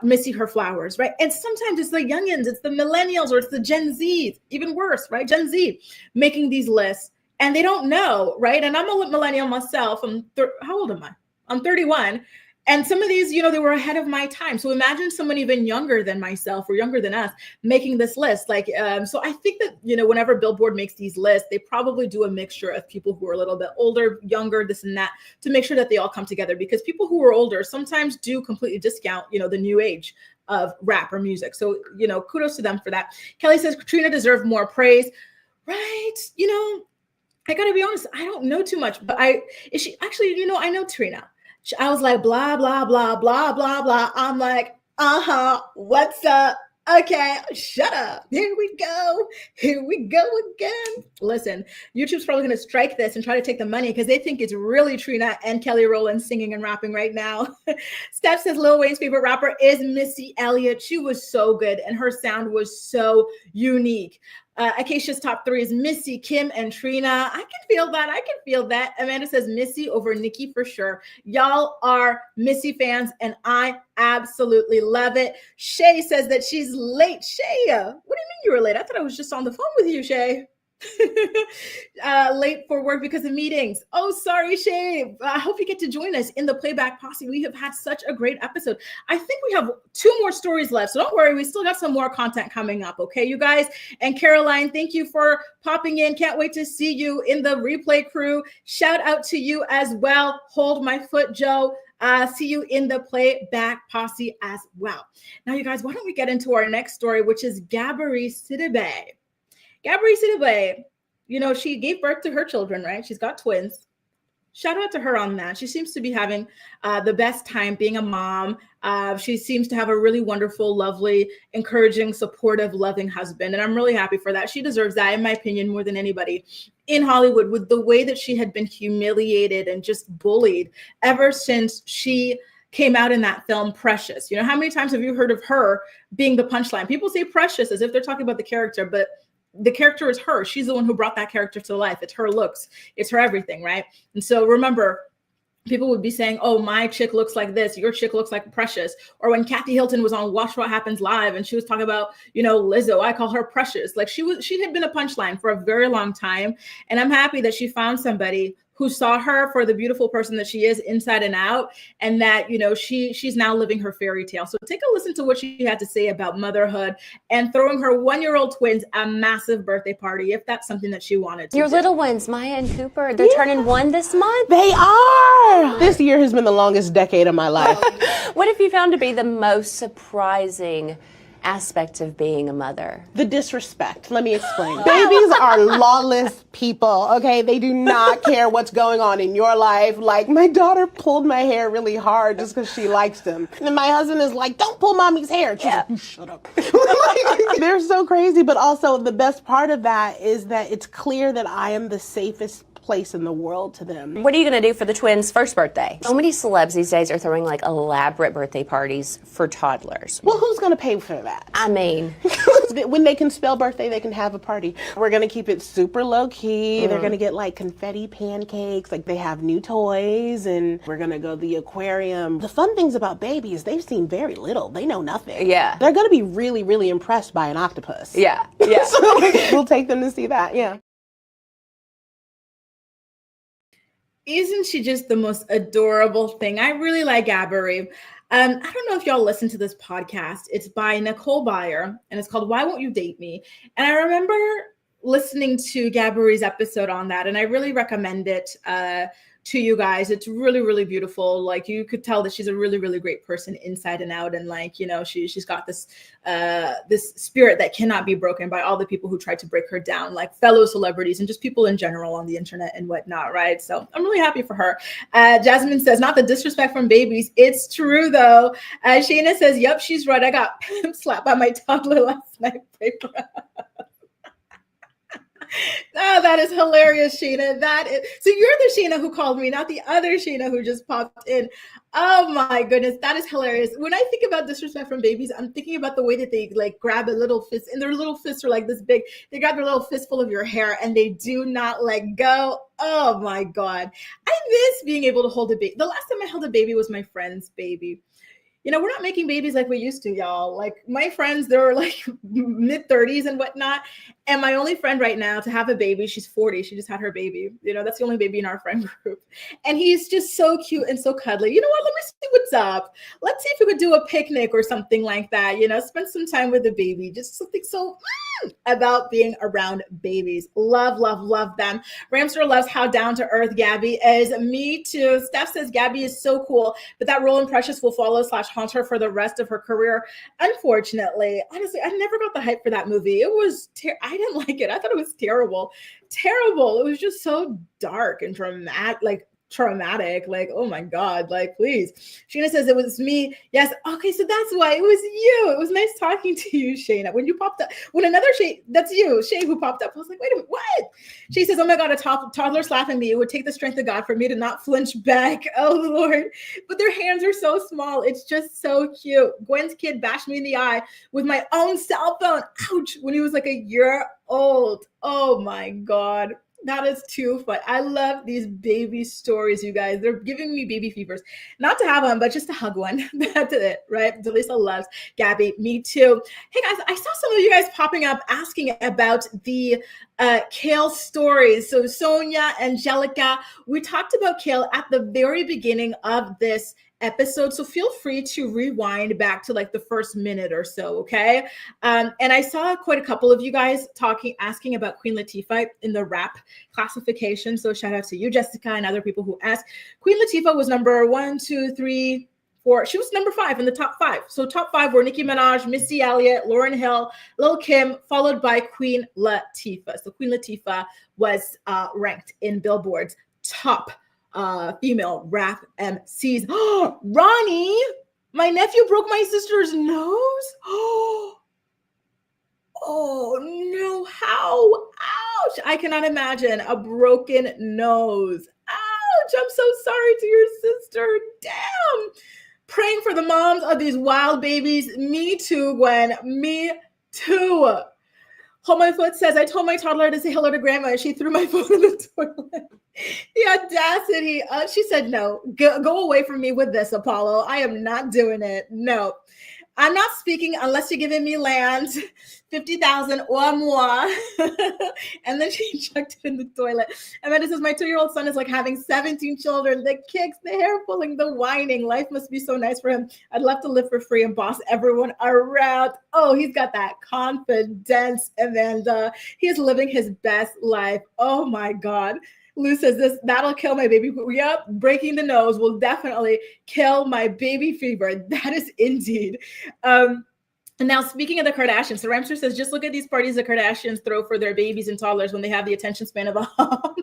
Missy her flowers, right? And sometimes it's the youngins, it's the millennials, or it's the Gen Z, even worse, right? Gen Z making these lists. and they don't know, right? And I'm a millennial myself. How old am I? I'm 31. And some of these, they were ahead of my time. So imagine someone even younger than myself or younger than us making this list. So I think that, whenever Billboard makes these lists, they probably do a mixture of people who are a little bit older, younger, this and that, to make sure that they all come together, because people who are older sometimes do completely discount, the new age of rap or music. So, kudos to them for that. Kelly says Trina deserved more praise, right? I gotta be honest, I don't know too much, but I know Trina. I was like, blah, blah, blah, blah, blah, blah. I'm like, what's up? Okay, shut up. Here we go. Here we go again. Listen, YouTube's probably going to strike this and try to take the money because they think it's really Trina and Kelly Rowland singing and rapping right now. Steph says Lil Wayne's favorite rapper is Missy Elliott. She was so good and her sound was so unique. Acacia's top 3 is Missy, Kim, and Trina. I can feel that. Amanda says Missy over Nicki for sure. Y'all are Missy fans, and I absolutely love it. Shay says that she's late. Shay, what do you mean you were late? I thought I was just on the phone with you, Shay. Late for work because of meetings. Oh, sorry, Shay. I hope you get to join us in the Playback Posse. We have had such a great episode. I think we have 2 more stories left, so don't worry. We still got some more content coming up. Okay, you guys. And Caroline, thank you for popping in. Can't wait to see you in the replay crew. Shout out to you as well. Hold my foot, Joe. See you in the Playback Posse as well. Now, you guys, why don't we get into our next story, which is Gabrielle Union. Gabrielle Union, she gave birth to her children, right? She's got twins. Shout out to her on that. She seems to be having the best time being a mom. She seems to have a really wonderful, lovely, encouraging, supportive, loving husband. And I'm really happy for that. She deserves that, in my opinion, more than anybody in Hollywood, with the way that she had been humiliated and just bullied ever since she came out in that film Precious. How many times have you heard of her being the punchline? People say Precious as if they're talking about the character, but the character is her. She's the one who brought that character to life. It's her looks. It's her everything, right? And so remember, people would be saying, oh, my chick looks like this. Your chick looks like Precious. Or when Kathy Hilton was on Watch What Happens Live and she was talking about, Lizzo, I call her Precious. Like she had been a punchline for a very long time. And I'm happy that she found somebody who saw her for the beautiful person that she is inside and out, and that, she's now living her fairy tale. So take a listen to what she had to say about motherhood and throwing her 1-year-old twins a massive birthday party, if that's something that she wanted to Your do. little ones, Maya and Cooper, they're turning 1 this month? They are! This year has been the longest decade of my life. What have you found to be the most surprising aspect of being a mother? The disrespect. Let me explain. Babies are lawless people, okay? They do not care what's going on in your life. Like, my daughter pulled my hair really hard just because she likes them. And my husband is like, don't pull mommy's hair. She's like, you shut up. They're so crazy. But also, the best part of that is that it's clear that I am the safest place in the world to them. What are you going to do for the twins' first birthday? So many celebs these days are throwing like elaborate birthday parties for toddlers. Well, who's going to pay for that? I mean, when they can spell birthday, they can have a party. We're going to keep it super low key. They're going to get like confetti pancakes, like they have new toys, and we're going to go to the aquarium. The fun things about babies, they've seen very little. They know nothing. Yeah. They're going to be really, really impressed by an octopus. Yeah. So we'll take them to see that. Yeah. Isn't she just the most adorable thing? I really like Gabrielle. I don't know if y'all listen to this podcast. It's by Nicole Byer, and it's called Why Won't You Date Me? And I remember listening to Gabrielle's episode on that, and I really recommend it to you guys. It's really, really beautiful. Like, you could tell that she's a really, really great person inside and out, and like, she's got this this spirit that cannot be broken by all the people who tried to break her down, like fellow celebrities and just people in general on the internet and whatnot, right? So I'm really happy for her. Jasmine says, not the disrespect from babies. It's true though. Shayna says, yep, she's right. I got pimp slapped by my toddler last night. Oh, that is hilarious, Sheena. So you're the Sheena who called me, not the other Sheena who just popped in. Oh my goodness, that is hilarious. When I think about disrespect from babies, I'm thinking about the way that they like grab a little fist, and their little fists are like this big. They grab their little fistful of your hair and they do not let go. Oh my God. I miss being able to hold a baby. The last time I held a baby was my friend's baby. we're not making babies like we used to, y'all. Like my friends, they're like mid-30s and whatnot. And my only friend right now to have a baby, she's 40. She just had her baby. That's the only baby in our friend group. And he's just so cute and so cuddly. You know what? Let me see what's up. Let's see if we could do a picnic or something like that. Spend some time with the baby. Just something so about being around babies. Love, love, love them. Ramster loves how down to earth Gabby is. Me too. Steph says Gabby is so cool, but that role in Precious will follow / haunt her for the rest of her career. Unfortunately, honestly, I never got the hype for that movie. It was, I didn't like it. I thought it was terrible. Terrible. It was just so dark and traumatic, like, oh my God, like, please. Sheena says it was me. Yes. Okay, so that's why it was you. It was nice talking to you, Shayna. When you popped up, when another Shay, that's you, Shay, who popped up, I was like, wait a minute, what? She says, oh my God, a toddler slapping me. It would take the strength of God for me to not flinch back. Oh Lord. But their hands are so small. It's just so cute. Gwen's kid bashed me in the eye with my own cell phone. Ouch. When he was like a year old. Oh my God. That is too fun. I love these baby stories, you guys. They're giving me baby fevers. Not to have one, but just to hug one. That's it, right? Delisa loves Gabby. Me too. Hey guys, I saw some of you guys popping up asking about the Kail stories. So Sonia, Angelica, we talked about Kail at the very beginning of this episode, so feel free to rewind back to like the first minute or so, okay? And I saw quite a couple of you guys asking about Queen Latifah in the rap classification, so shout out to you, Jessica, and other people who asked. Queen Latifah was number 1, 2, 3, 4. She was number 5 in the top 5. So top 5 were Nicki Minaj, Missy Elliott, Lauryn Hill, Lil' Kim, followed by Queen Latifah. So Queen Latifah was ranked in Billboard's top female rap MCs. Ronnie, my nephew broke my sister's nose. Oh no, how? Ouch. I cannot imagine a broken nose. Ouch. I'm so sorry to your sister. Damn. Praying for the moms of these wild babies. Me too, Gwen. Me too. Hold My Foot says, I told my toddler to say hello to grandma and she threw my phone in the toilet. The audacity. She said, no, go away from me with this, Apollo. I am not doing it. No, I'm not speaking unless you're giving me land, 50,000 or more. And then she chucked it in the toilet. And then it says, my 2-year-old son is like having 17 children, the kicks, the hair pulling, the whining. Life must be so nice for him. I'd love to live for free and boss everyone around. Oh, he's got that confidence. And then he's living his best life. Oh my God. Lou says that'll kill my baby. Yep, breaking the nose will definitely kill my baby fever. That is indeed. And now speaking of the Kardashians, so Ramster says, just look at these parties the Kardashians throw for their babies and toddlers when they have the attention span of a hummingbird.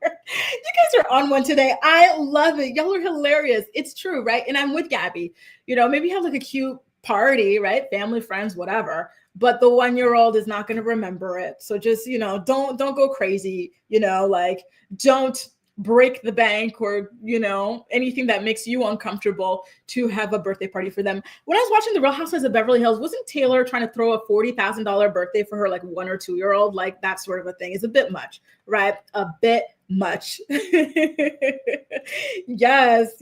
You guys are on one today. I love it. Y'all are hilarious. It's true, right? And I'm with Gabby. Maybe have like a cute party, right? Family, friends, whatever. But the 1-year-old is not going to remember it. So just, don't go crazy, like don't break the bank or, anything that makes you uncomfortable to have a birthday party for them. When I was watching The Real Housewives of Beverly Hills, wasn't Taylor trying to throw a $40,000 birthday for her like 1 or 2-year-old? Like that sort of a thing is a bit much, right? A bit much. Yes,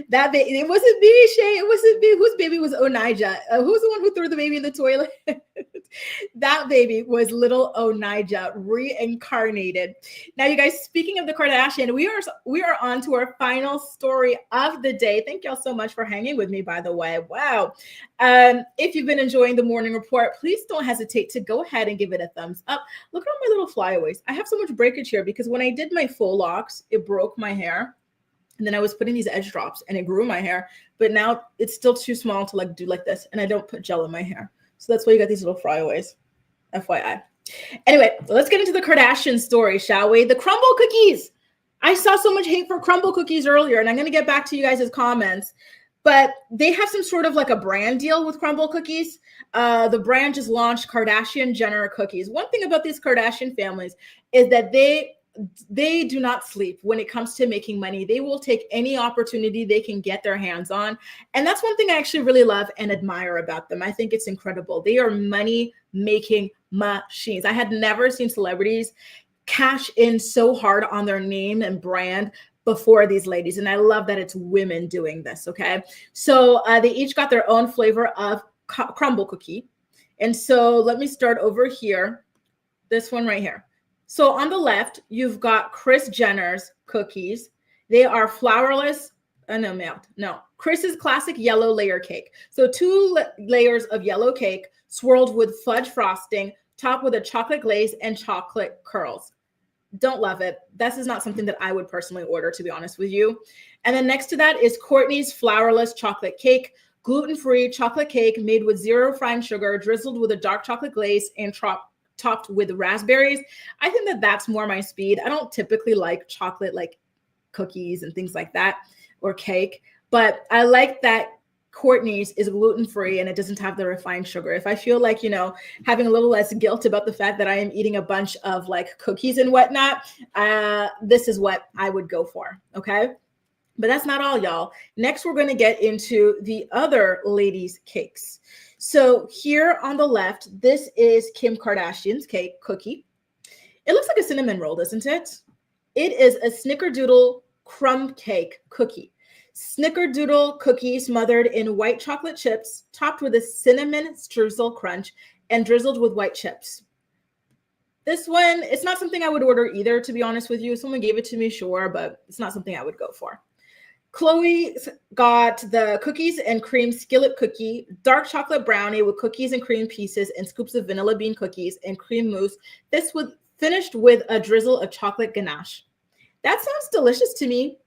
that baby, it wasn't me, Shay. It wasn't me. Whose baby was Onijah? Who's the one who threw the baby in the toilet? That baby was little Onijah reincarnated. Now, you guys, speaking of the Kardashian, we are on to our final story of the day. Thank y'all so much for hanging with me, by the way. Wow. If you've been enjoying the morning report, please don't hesitate to go ahead and give it a thumbs up. Look at all my little flyaways. I have so much breakage here because when I did my full locks, it broke my hair. And then I was putting these edge drops and it grew my hair, but now it's still too small to like do like this. And I don't put gel in my hair. So that's why you got these little flyaways, FYI. Anyway, let's get into the Kardashian story, shall we? The Crumble cookies. I saw so much hate for Crumble cookies earlier, and I'm going to get back to you guys' comments. But they have some sort of like a brand deal with Crumble cookies. The brand just launched Kardashian Jenner cookies. One thing about these Kardashian families is that they do not sleep when it comes to making money. They will take any opportunity they can get their hands on. And that's one thing I actually really love and admire about them. I think it's incredible. They are money-making machines. I had never seen celebrities cash in so hard on their name and brand before these ladies. And I love that it's women doing this, okay? So they each got their own flavor of crumble cookie. And so let me start over here, this one right here. So on the left, you've got Kris Jenner's cookies. They are flourless, Chris's classic yellow layer cake. So 2 layers of yellow cake swirled with fudge frosting, topped with a chocolate glaze and chocolate curls. Don't love it. This is not something that I would personally order, to be honest with you. And then next to that is Kourtney's flourless chocolate cake, gluten-free chocolate cake made with 0 refined sugar, drizzled with a dark chocolate glaze and topped with raspberries. I think that that's more my speed. I don't typically like chocolate like cookies and things like that or cake, but I like that Kourtney's is gluten-free and it doesn't have the refined sugar. If I feel like, having a little less guilt about the fact that I am eating a bunch of like cookies and whatnot, this is what I would go for, okay? But that's not all, y'all. Next, we're going to get into the other ladies' cakes. So here on the left, this is Kim Kardashian's cookie. It looks like a cinnamon roll, doesn't it? It is a snickerdoodle crumb cake cookie. Snickerdoodle cookie smothered in white chocolate chips, topped with a cinnamon streusel crunch and drizzled with white chips. This one, it's not something I would order either, to be honest with you. If someone gave it to me, sure, but it's not something I would go for. Chloe got the cookies and cream skillet cookie, dark chocolate brownie with cookies and cream pieces and scoops of vanilla bean cookies and cream mousse. This was finished with a drizzle of chocolate ganache. That sounds delicious to me.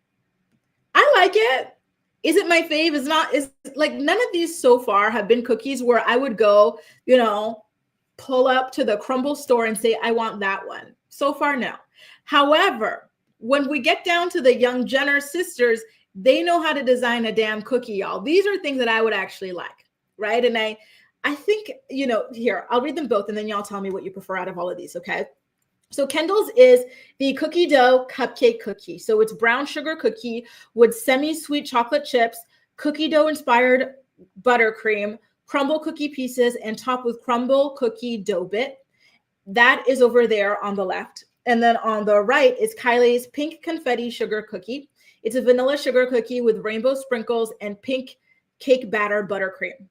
I like it. Is it my fave? Is like none of these so far have been cookies where I would go, pull up to the Crumble store and say, I want that one. So far, no. However, when we get down to the young Jenner sisters, they know how to design a damn cookie, y'all. These are things that I would actually like, right? And I think, here, I'll read them both and then y'all tell me what you prefer out of all of these, okay? So Kendall's is the cookie dough cupcake cookie. So it's brown sugar cookie with semi-sweet chocolate chips, cookie dough inspired buttercream, crumble cookie pieces, and topped with crumble cookie dough bit. That is over there on the left. And then on the right is Kail's pink confetti sugar cookie. It's a vanilla sugar cookie with rainbow sprinkles and pink cake batter buttercream.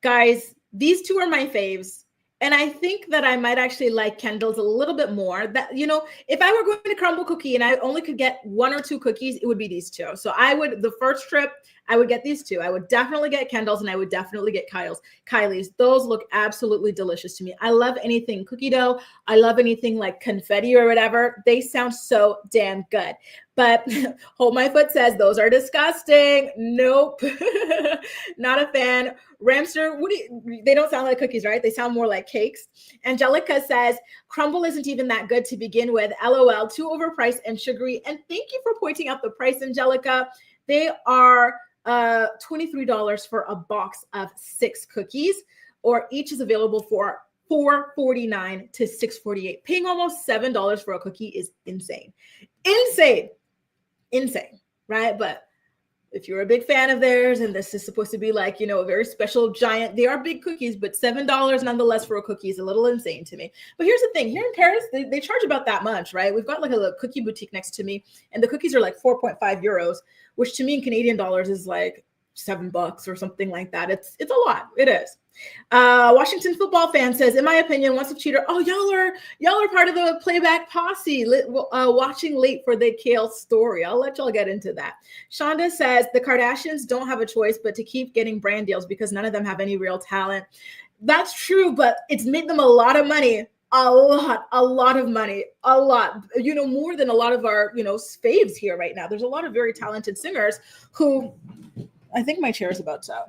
Guys, these two are my faves. And I think that I might actually like Kendall's a little bit more. That, if I were going to Crumble Cookie and I only could get 1 or 2 cookies, it would be these two. So the first trip, I would get these two. I would definitely get Kendall's and I would definitely get Kylie's. Those look absolutely delicious to me. I love anything cookie dough. I love anything like confetti or whatever. They sound so damn good. But Hold My Foot says those are disgusting. Nope. Not a fan. Ramster, they don't sound like cookies, right? They sound more like cakes. Angelica says crumble isn't even that good to begin with. LOL, too overpriced and sugary. And thank you for pointing out the price, Angelica. They are $23 for a box of 6 cookies, or each is available for $4.49 to $6.48. Paying almost $7 for a cookie is insane. Insane, right? But if you're a big fan of theirs and this is supposed to be like, a very special giant, they are big cookies, but $7 nonetheless for a cookie is a little insane to me. But here's the thing, here in Paris, they charge about that much, right? We've got like a little cookie boutique next to me and the cookies are like 4.5 euros, which to me in Canadian dollars is like $7 or something like that. It's a lot. It is. Washington football fan says, in my opinion, once a cheater, y'all are part of the playback posse watching late for the Kail story. I'll let y'all get into that. Shonda says the Kardashians don't have a choice but to keep getting brand deals because none of them have any real talent. That's true, but it's made them a lot of money. A lot of money, a lot, more than a lot of our, faves here right now. There's a lot of very talented singers who, I think my chair is about to.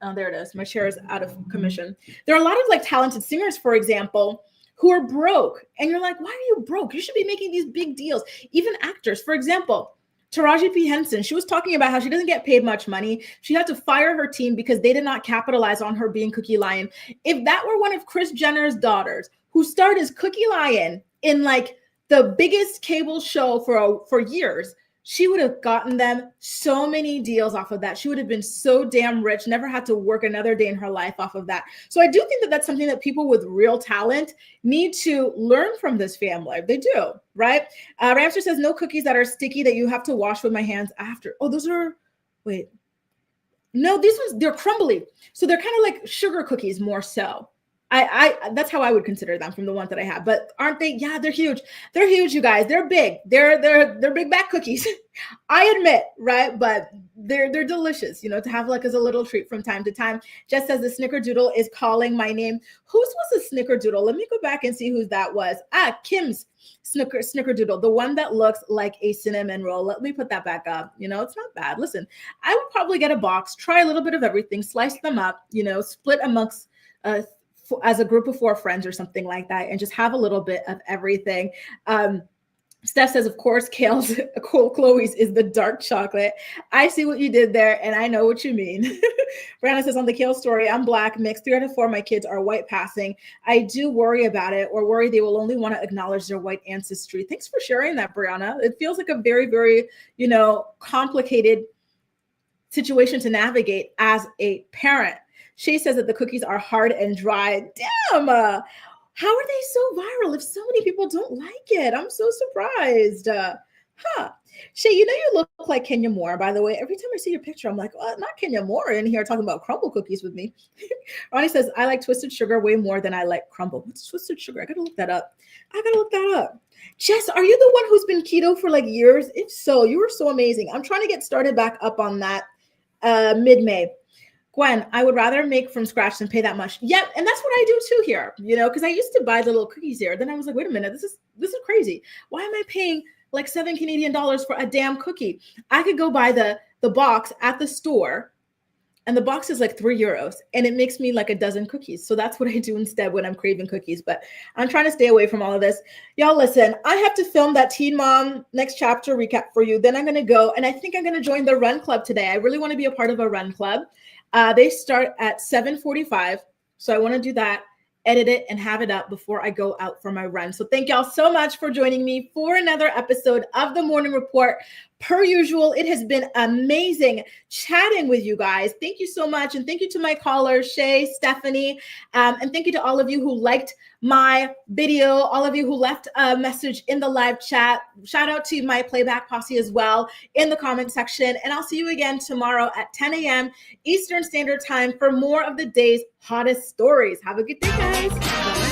Oh, there it is. My chair is out of commission. There are a lot of like talented singers, for example, who are broke. And you're like, why are you broke? You should be making these big deals. Even actors, for example, Taraji P. Henson, she was talking about how she doesn't get paid much money. She had to fire her team because they did not capitalize on her being Cookie Lion. If that were one of Kris Jenner's daughters who starred as Cookie Lion in like the biggest cable show for years, she would have gotten them so many deals off of that. She would have been so damn rich, never had to work another day in her life off of that. So I do think that that's something that people with real talent need to learn from this family. They do, right? Ramster says, no cookies that are sticky that you have to wash with my hands after. Oh, those are, wait. No, these ones, they're crumbly. So they're kind of like sugar cookies more so. I that's how I would consider them from the ones that I have. But aren't they? Yeah, they're huge. They're huge, you guys. They're big. They're big back cookies. I admit, right? But they're delicious, you know, to have like as a little treat from time to time. Jess says the snickerdoodle is calling my name. Whose was the snickerdoodle? Let me go back and see whose that was. Kim's snickerdoodle, the one that looks like a cinnamon roll. Let me put that back up. You know, it's not bad. Listen, I would probably get a box, try a little bit of everything, slice them up, you know, split amongst as a group of 4 friends or something like that, and just have a little bit of everything. Steph says, of course, Kail's Chloe's is the dark chocolate. I see what you did there, and I know what you mean. Brianna says, on the Kail story, I'm Black mixed. 3 out of 4 of my kids are white passing. I do worry about it, or worry they will only want to acknowledge their white ancestry. Thanks for sharing that, Brianna. It feels like a very, very, you know, complicated situation to navigate as a parent. She says that the cookies are hard and dry. Damn, how are they so viral if so many people don't like it? I'm so surprised. Shay, you know you look like Kenya Moore, by the way. Every time I see your picture, I'm like, oh, not Kenya Moore in here talking about crumble cookies with me. Ronnie says, I like twisted sugar way more than I like crumble. What's twisted sugar? I gotta look that up. Jess, are you the one who's been keto for like years? If so, you were so amazing. I'm trying to get started back up on that mid-May. Gwen, I would rather make from scratch than pay that much. Yeah, and that's what I do too here, you know, because I used to buy the little cookies here. Then I was like, wait a minute, this is crazy. Why am I paying like $7 Canadian for a damn cookie? I could go buy the box at the store, and the box is like €3, and it makes me like a dozen cookies. So that's what I do instead when I'm craving cookies. But I'm trying to stay away from all of this. Y'all, listen, I have to film that Teen Mom next chapter recap for you. Then I'm going to go, and I think I'm going to join the run club today. I really want to be a part of a run club. They start at 7:45. So I want to do that, edit it, and have it up before I go out for my run. So thank y'all so much for joining me for another episode of The Morning Report. Per usual, it has been amazing chatting with you guys. Thank you so much. And thank you to my callers, Shay, Stephanie, and thank you to all of you who liked my video, all of you who left a message in the live chat. Shout out to my playback posse as well in the comment section. And I'll see you again tomorrow at 10 a.m. Eastern Standard Time for more of the day's hottest stories. Have a good day, guys. Bye.